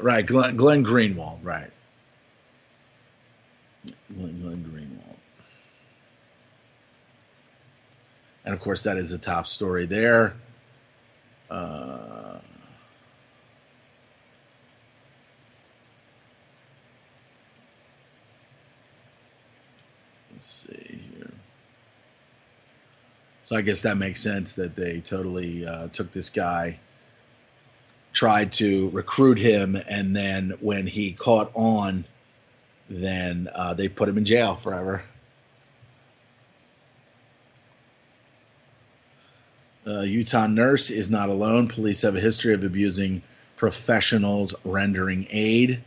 Right, Glenn Greenwald, right. Glenn Greenwald. And, of course, that is the top story there. Let's see here. So I guess that makes sense that they totally took this guy, tried to recruit him, and then when he caught on, then they put him in jail forever. Utah nurse is not alone. Police have a history of abusing professionals rendering aid.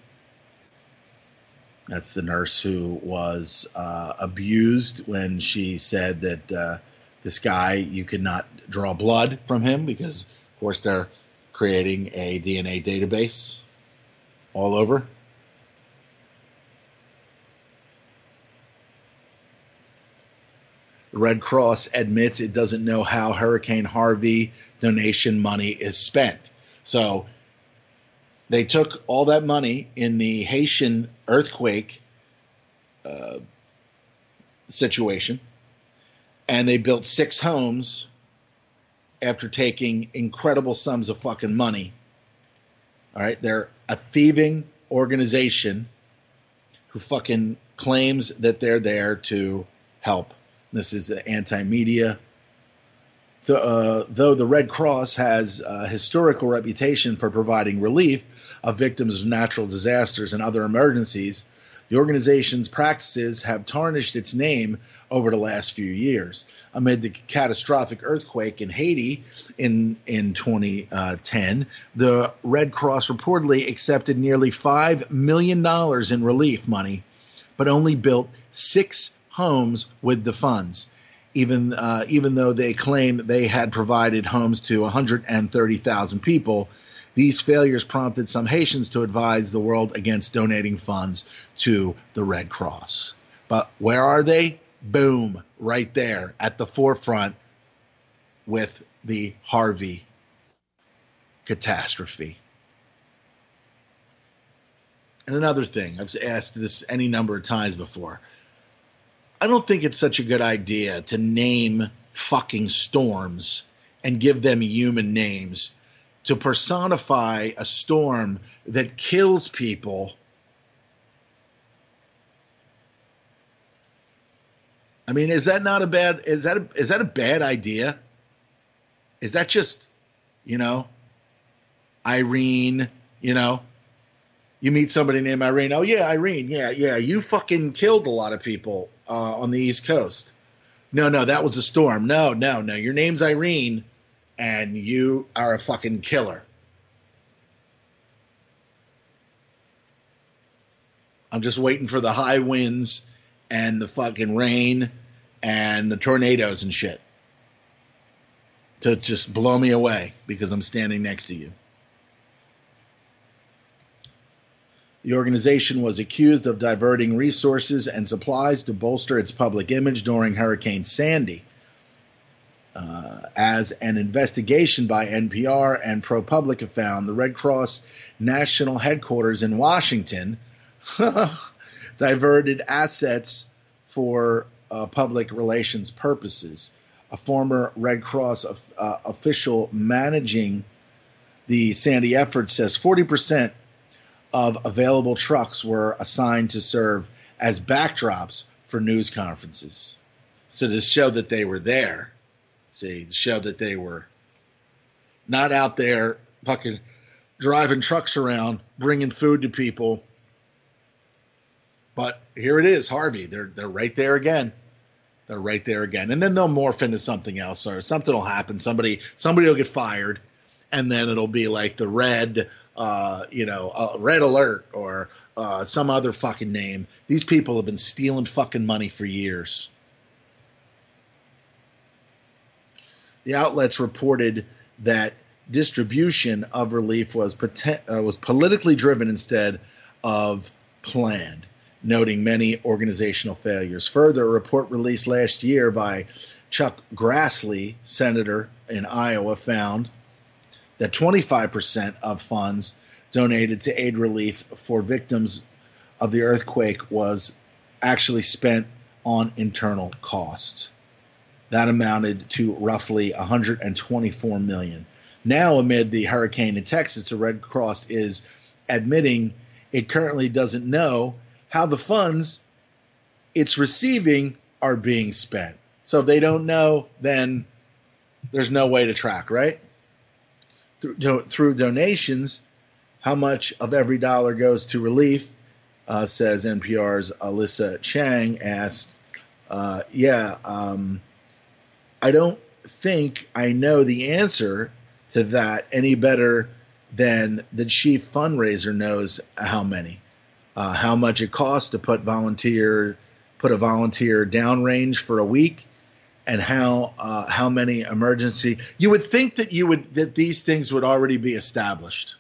That's the nurse who was abused when she said that this guy, you could not draw blood from him because, of course, they're creating a DNA database all over. The Red Cross admits it doesn't know how Hurricane Harvey donation money is spent. So they took all that money in the Haitian earthquake situation, and they built 6 homes after taking incredible sums of fucking money. All right, they're a thieving organization who fucking claims that they're there to help. This is an anti-media. Though the Red Cross has a historical reputation for providing relief of victims of natural disasters and other emergencies, the organization's practices have tarnished its name over the last few years. Amid the catastrophic earthquake in Haiti in 2010, the Red Cross reportedly accepted nearly $5 million in relief money, but only built 6 homes with the funds, even though they claim they had provided homes to 130,000 people. These failures prompted some Haitians to advise the world against donating funds to the Red Cross. But where are they? Boom, right there at the forefront with the Harvey catastrophe. And another thing, I've asked this any number of times before. I don't think it's such a good idea to name fucking storms and give them human names to personify a storm that kills people. I mean, is that a bad idea? Is that just, Irene, you meet somebody named Irene. Oh, yeah, Irene. Yeah. You fucking killed a lot of people on the East Coast. No, that was a storm. No. Your name's Irene, and you are a fucking killer. I'm just waiting for the high winds and the fucking rain and the tornadoes and shit to just blow me away because I'm standing next to you. The organization was accused of diverting resources and supplies to bolster its public image during Hurricane Sandy. As an investigation by NPR and ProPublica found, the Red Cross national headquarters in Washington diverted assets for public relations purposes. A former Red Cross official managing the Sandy effort says 40% of available trucks were assigned to serve as backdrops for news conferences. So to show that they were there, to show that they were not out there fucking driving trucks around, bringing food to people. But here it is, Harvey. They're right there again. They're right there again. And then they'll morph into something else, or something will happen. Somebody will get fired, and then it'll be like the red Red Alert or some other fucking name. These people have been stealing fucking money for years. The outlets reported that distribution of relief was politically driven instead of planned, noting many organizational failures. Further, a report released last year by Chuck Grassley, senator in Iowa, found that 25% of funds donated to aid relief for victims of the earthquake was actually spent on internal costs. That amounted to roughly $124 million. Now, amid the hurricane in Texas, the Red Cross is admitting it currently doesn't know how the funds it's receiving are being spent. So if they don't know, then there's no way to track, right? Through donations, how much of every dollar goes to relief, says NPR's Alyssa Chang asked. I don't think I know the answer to that any better than the chief fundraiser knows how much it costs to put a volunteer downrange for a week, and how many emergency. You would think that these things would already be established.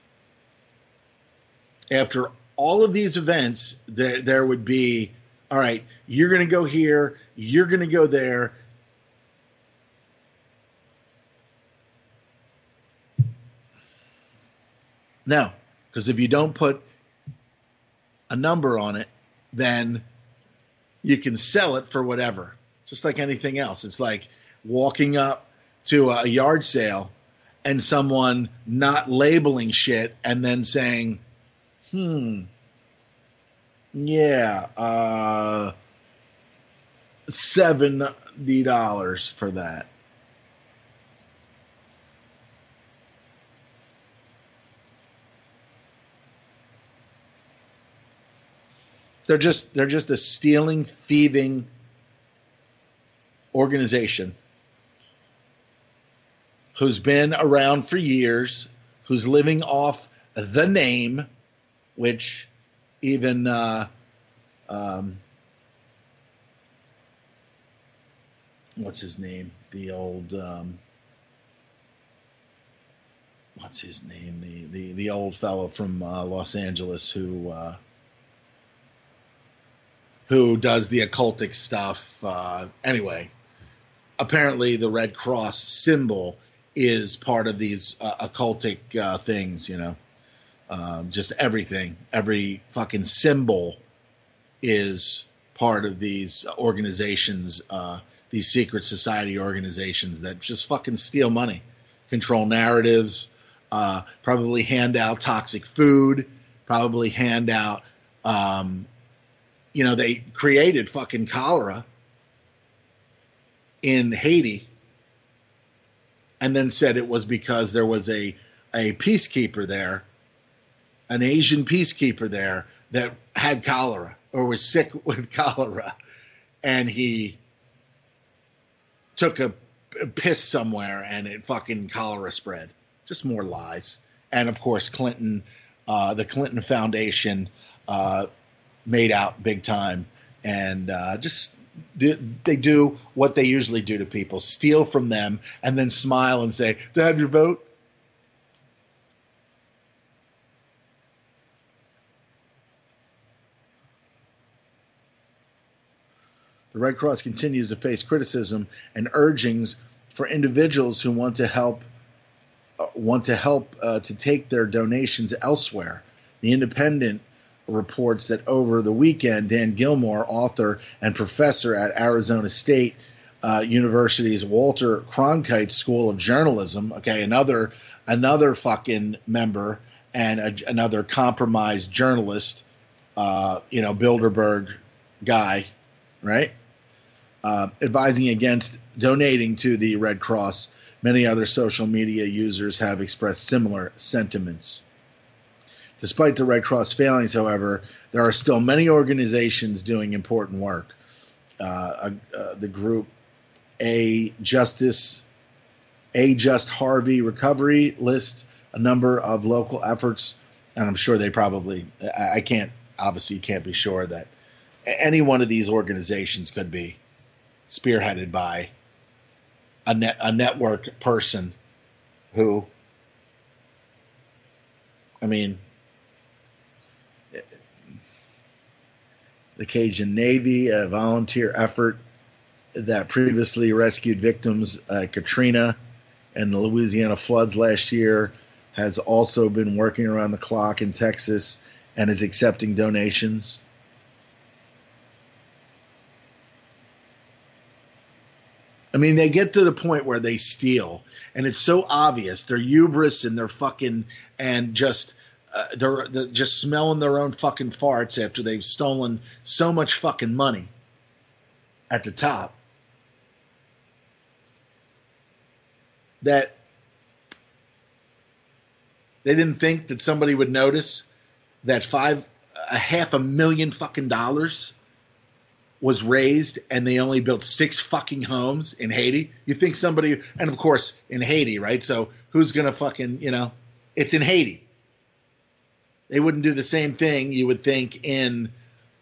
After all of these events, there would be, all right, you're going to go here, you're going to go there. No, because if you don't put a number on it, then you can sell it for whatever, just like anything else. It's like walking up to a yard sale and someone not labeling shit and then saying, $70 for that. They're just a stealing, thieving organization who's been around for years, who's living off the name, which even what's his name? The old what's his name? The old fellow from Los Angeles who does the occultic stuff. Anyway, apparently the Red Cross symbol is part of these occultic things, just everything. Every fucking symbol is part of these organizations, these secret society organizations that just fucking steal money, control narratives, probably hand out toxic food, probably hand out, they created fucking cholera in Haiti and then said it was because there was a peacekeeper there, an Asian peacekeeper there that had cholera or was sick with cholera, and he took a piss somewhere and it fucking cholera spread. Just more lies. And of course, Clinton, the Clinton Foundation, made out big time, and they do what they usually do to people: steal from them and then smile and say, "Do I have your vote?" The Red Cross continues to face criticism and urgings for individuals who want to help to take their donations elsewhere. The Independent reports that over the weekend, Dan Gilmore, author and professor at Arizona State University's Walter Cronkite School of Journalism, okay, another fucking member and another compromised journalist, Bilderberg guy, right? Advising against donating to the Red Cross. Many other social media users have expressed similar sentiments. Despite the Red Cross failings, however, there are still many organizations doing important work. The group A Just Harvey Recovery lists a number of local efforts, and I'm sure they probably, I can't be sure that any one of these organizations could be spearheaded by a network person who, the Cajun Navy, a volunteer effort that previously rescued victims Katrina and the Louisiana floods last year, has also been working around the clock in Texas and is accepting donations. They get to the point where they steal, and it's so obvious. They're hubris and they're fucking, and just they're just smelling their own fucking farts after they've stolen so much fucking money. at the top that they didn't think that somebody would notice that $500,000 fucking dollars was raised and they only built 6 fucking homes in Haiti? You think somebody, and of course in Haiti, right? So who's going to fucking, it's in Haiti. They wouldn't do the same thing you would think in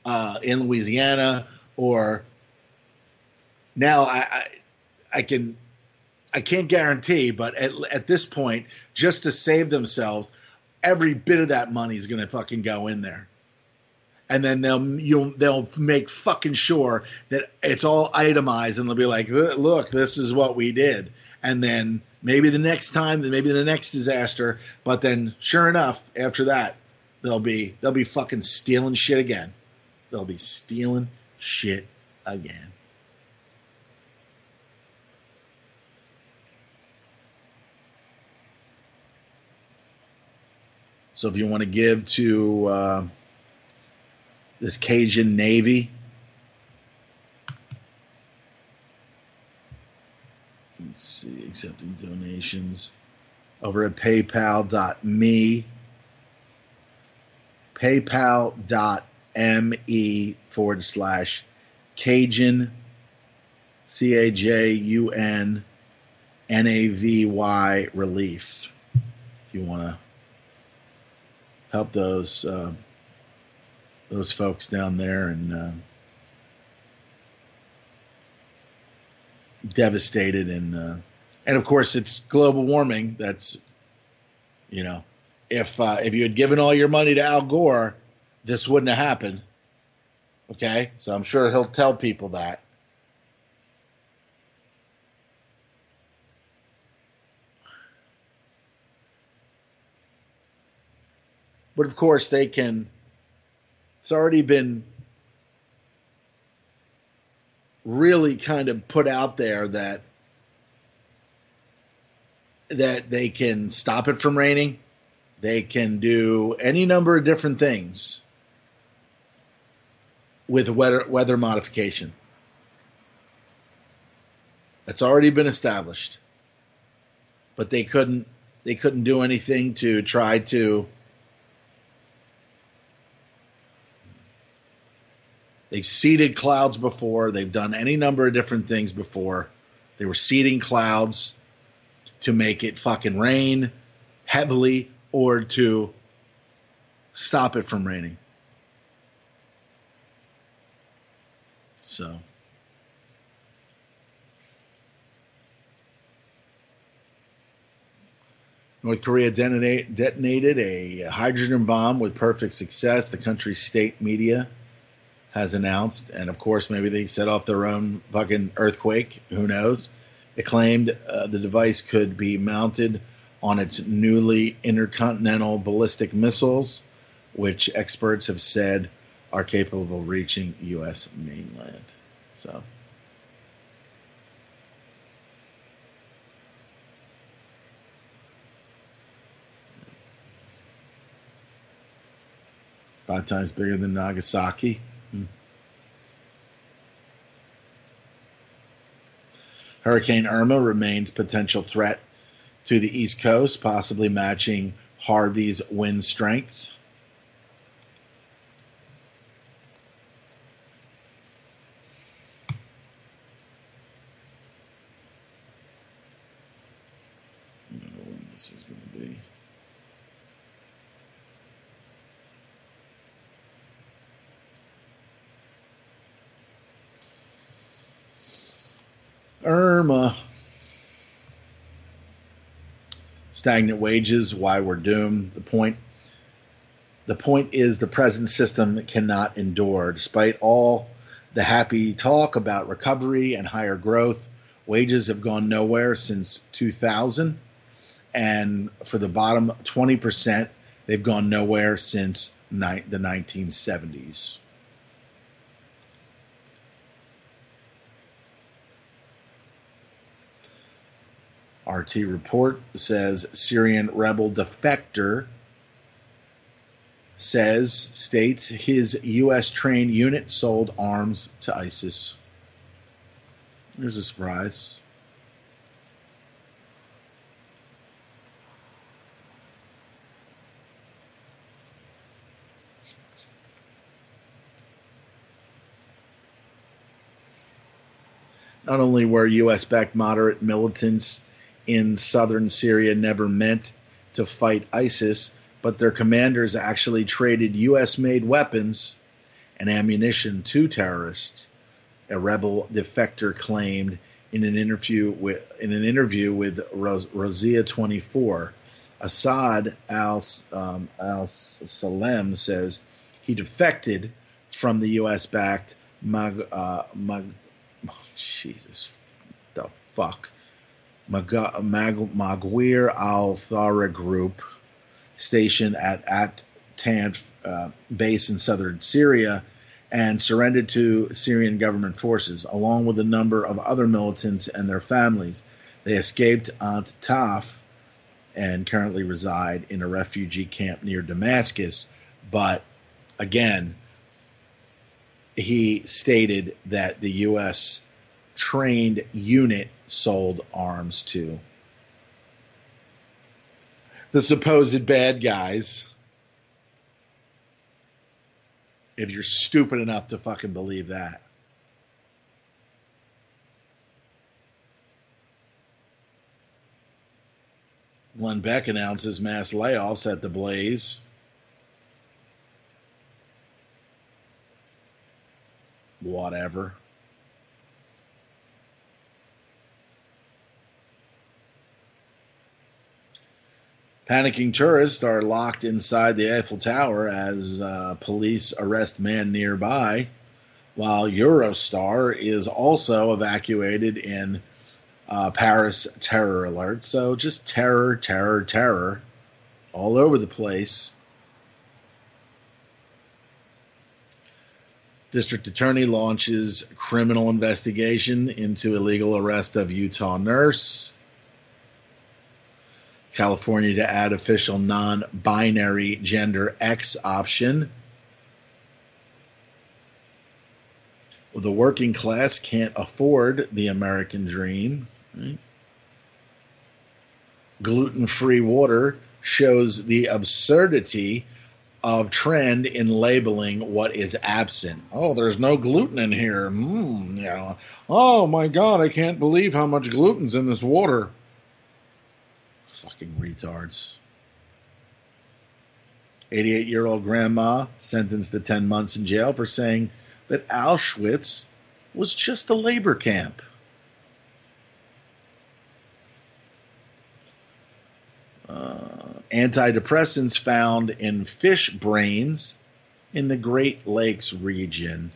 Louisiana, or now I can't guarantee, but at this point, just to save themselves, every bit of that money is going to fucking go in there. And then they'll make fucking sure that it's all itemized, and they'll be like, look, this is what we did. And then maybe the next time, maybe the next disaster, but then sure enough, after that, they'll be fucking stealing shit again. They'll be stealing shit again. So if you want to give to this Cajun Navy, let's see, accepting donations over at paypal.me, paypal.me/Cajun, CAJUN NAVY relief. If you want to help those folks down there and devastated, and of course it's global warming. That's if you had given all your money to Al Gore, this wouldn't have happened. Okay, so I'm sure he'll tell people that. But of course they can. It's already been really kind of put out there that they can stop it from raining. They can do any number of different things with weather modification. That's already been established. But they couldn't do anything to try to. They've seeded clouds before. They've done any number of different things before. They were seeding clouds to make it fucking rain heavily or to stop it from raining. So. North Korea detonated a hydrogen bomb with perfect success, the country's state media has announced, and of course maybe they set off their own fucking earthquake, who knows. It claimed the device could be mounted on its newly intercontinental ballistic missiles, which experts have said are capable of reaching U.S. mainland. So. Five times bigger than Nagasaki. Hurricane Irma remains potential threat to the East Coast, possibly matching Harvey's wind strength. I don't know when this is going to be. Irma. Stagnant wages, why we're doomed. The point is the present system cannot endure. Despite all the happy talk about recovery and higher growth, wages have gone nowhere since 2000. And for the bottom 20%, they've gone nowhere since the 1970s. RT report says Syrian rebel defector states his U.S. trained unit sold arms to ISIS. There's a surprise. Not only were U.S.-backed moderate militants in southern Syria never meant to fight ISIS, but their commanders actually traded U.S.-made weapons and ammunition to terrorists. A rebel defector claimed in an interview with Rosia 24. Assad al-Salem says he defected from the U.S.-backed Maguire al-Thara group stationed at Tanf base in southern Syria and surrendered to Syrian government forces, along with a number of other militants and their families. They escaped onto Taf and currently reside in a refugee camp near Damascus. But again, he stated that the U.S. trained unit sold arms to the supposed bad guys. If you're stupid enough to fucking believe that. Glenn Beck announces mass layoffs at the Blaze. Whatever. Panicking tourists are locked inside the Eiffel Tower as police arrest man nearby, while Eurostar is also evacuated in Paris terror alert. So just terror, terror, terror all over the place. District Attorney launches criminal investigation into illegal arrest of Utah nurse. California to add official non-binary gender X option. Well, the working class can't afford the American dream. Right? Gluten-free water shows the absurdity of trend in labeling what is absent. Oh, there's no gluten in here. Oh my God, I can't believe how much gluten's in this water. Fucking retards. 88-year-old grandma sentenced to 10 months in jail for saying that Auschwitz was just a labor camp. Antidepressants found in fish brains in the Great Lakes region.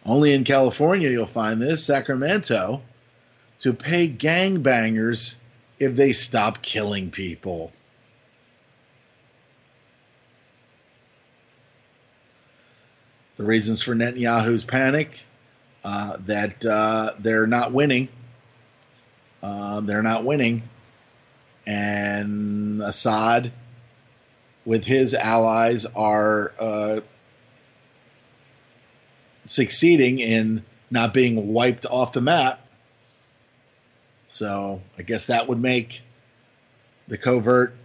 Only in California you'll find this. Sacramento, to pay gangbangers if they stop killing people. The reasons for Netanyahu's panic, that they're not winning. They're not winning. And Assad, with his allies, are succeeding in not being wiped off the map. So I guess that would make the covert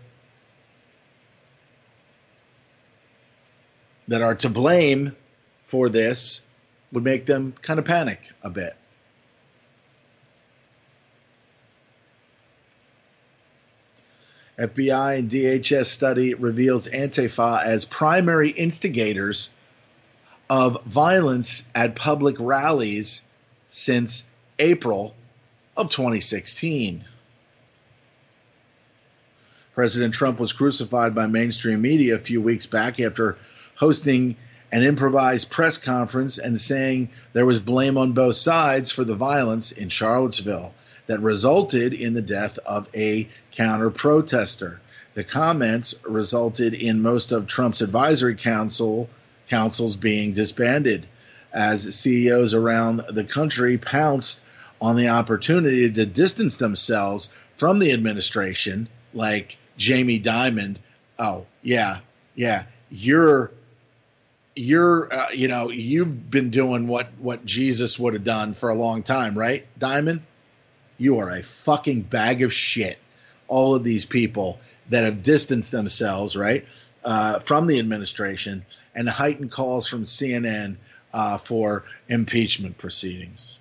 that are to blame for this, would make them kind of panic a bit. FBI and DHS study reveals Antifa as primary instigators of violence at public rallies since April of 2016. President Trump was crucified by mainstream media a few weeks back after hosting an improvised press conference and saying there was blame on both sides for the violence in Charlottesville that resulted in the death of a counter-protester. The comments resulted in most of Trump's advisory councils being disbanded as CEOs around the country pounced on the opportunity to distance themselves from the administration, like Jamie Dimon. Oh, yeah, you're you've been doing what Jesus would have done for a long time, right, Diamond? You are a fucking bag of shit. All of these people that have distanced themselves, right, from the administration and heightened calls from CNN for impeachment proceedings.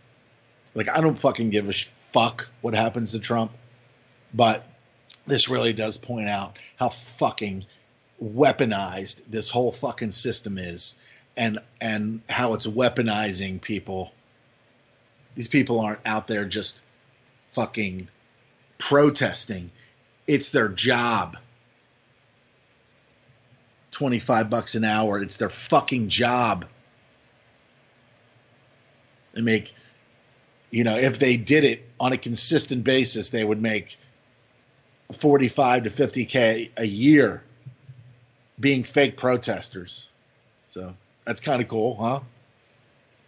Like, I don't fucking give a fuck what happens to Trump, but this really does point out how fucking weaponized this whole fucking system is, and how it's weaponizing people. These people aren't out there just fucking protesting. It's their job. $25 an hour. It's their fucking job. They make, if they did it on a consistent basis, they would make 45 to 50K a year being fake protesters. So that's kind of cool, huh?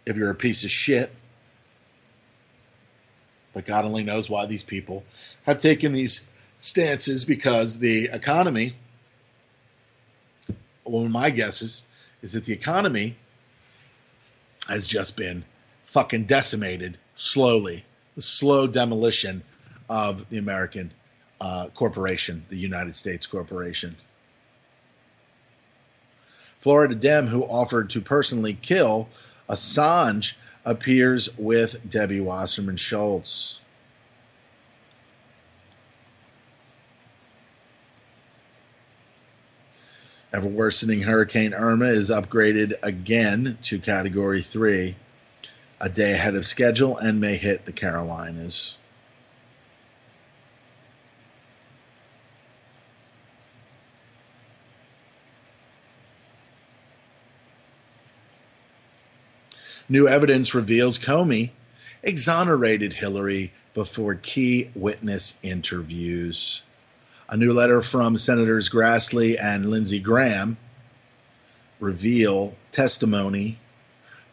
If you're a piece of shit. But God only knows why these people have taken these stances, because the economy, one of my guesses is that the economy has just been fucking decimated slowly. The slow demolition of the American corporation, the United States corporation. Florida Dem who offered to personally kill Assange appears with Debbie Wasserman Schultz. Ever worsening Hurricane Irma is upgraded again to Category 3, a day ahead of schedule, and may hit the Carolinas. New evidence reveals Comey exonerated Hillary before key witness interviews. A new letter from Senators Grassley and Lindsey Graham reveal testimony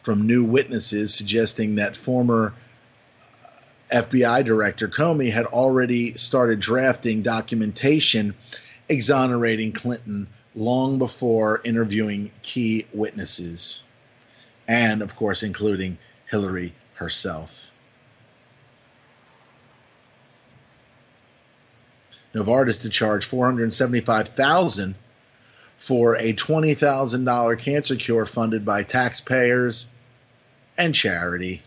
from new witnesses suggesting that former FBI Director Comey had already started drafting documentation exonerating Clinton long before interviewing key witnesses, and, of course, including Hillary herself. Novartis to charge $475,000 for a $20,000 cancer cure funded by taxpayers and charity.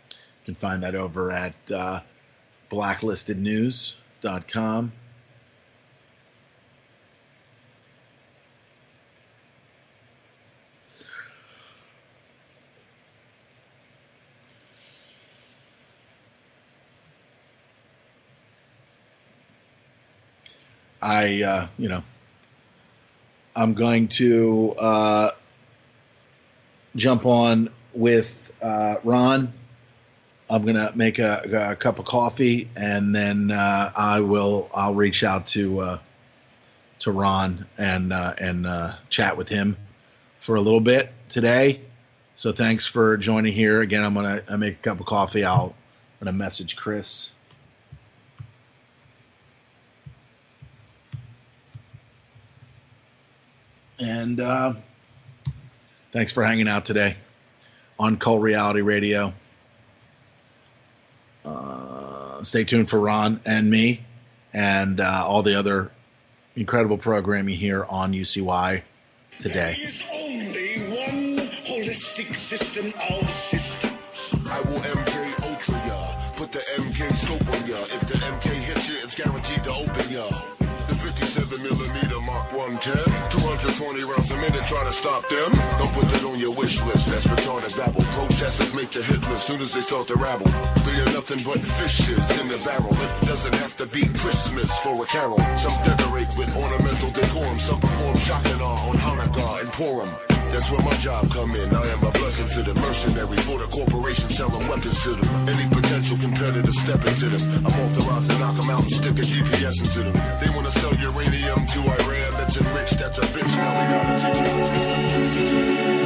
You can find that over at blacklistednews.com. I'm going to jump on with Ron. I'm going to make a cup of coffee, and then I'll reach out to Ron and chat with him for a little bit today. So thanks for joining here. Again, I'm going to make a cup of coffee. I'm going to message Chris. And thanks for hanging out today on Cult Reality Radio. Stay tuned for Ron and me and all the other incredible programming here on UCY today. There is only one holistic system of systems. I will MK Ultra ya, put the MK scope on ya. If the MK hits you, it's guaranteed to open ya. The 57mm Mark 110, 220 rounds a minute, try to stop them. Don't put that on your wish list, that's retarded babble. Protesters make the hit list soon as they start to rabble. They are nothing but fishes in the barrel. It doesn't have to be Christmas for a carol. Some decorate with ornamental decorum. Some perform shock and awe on Hanukkah and Purim. That's where my job come in. I am a blessing to the mercenary for the corporation selling weapons to them. Any potential competitor step into them. I'm authorized to knock them out and stick a GPS into them. They want to sell uranium to Iran that's enriched. That's a bitch. Now we gotta teach you.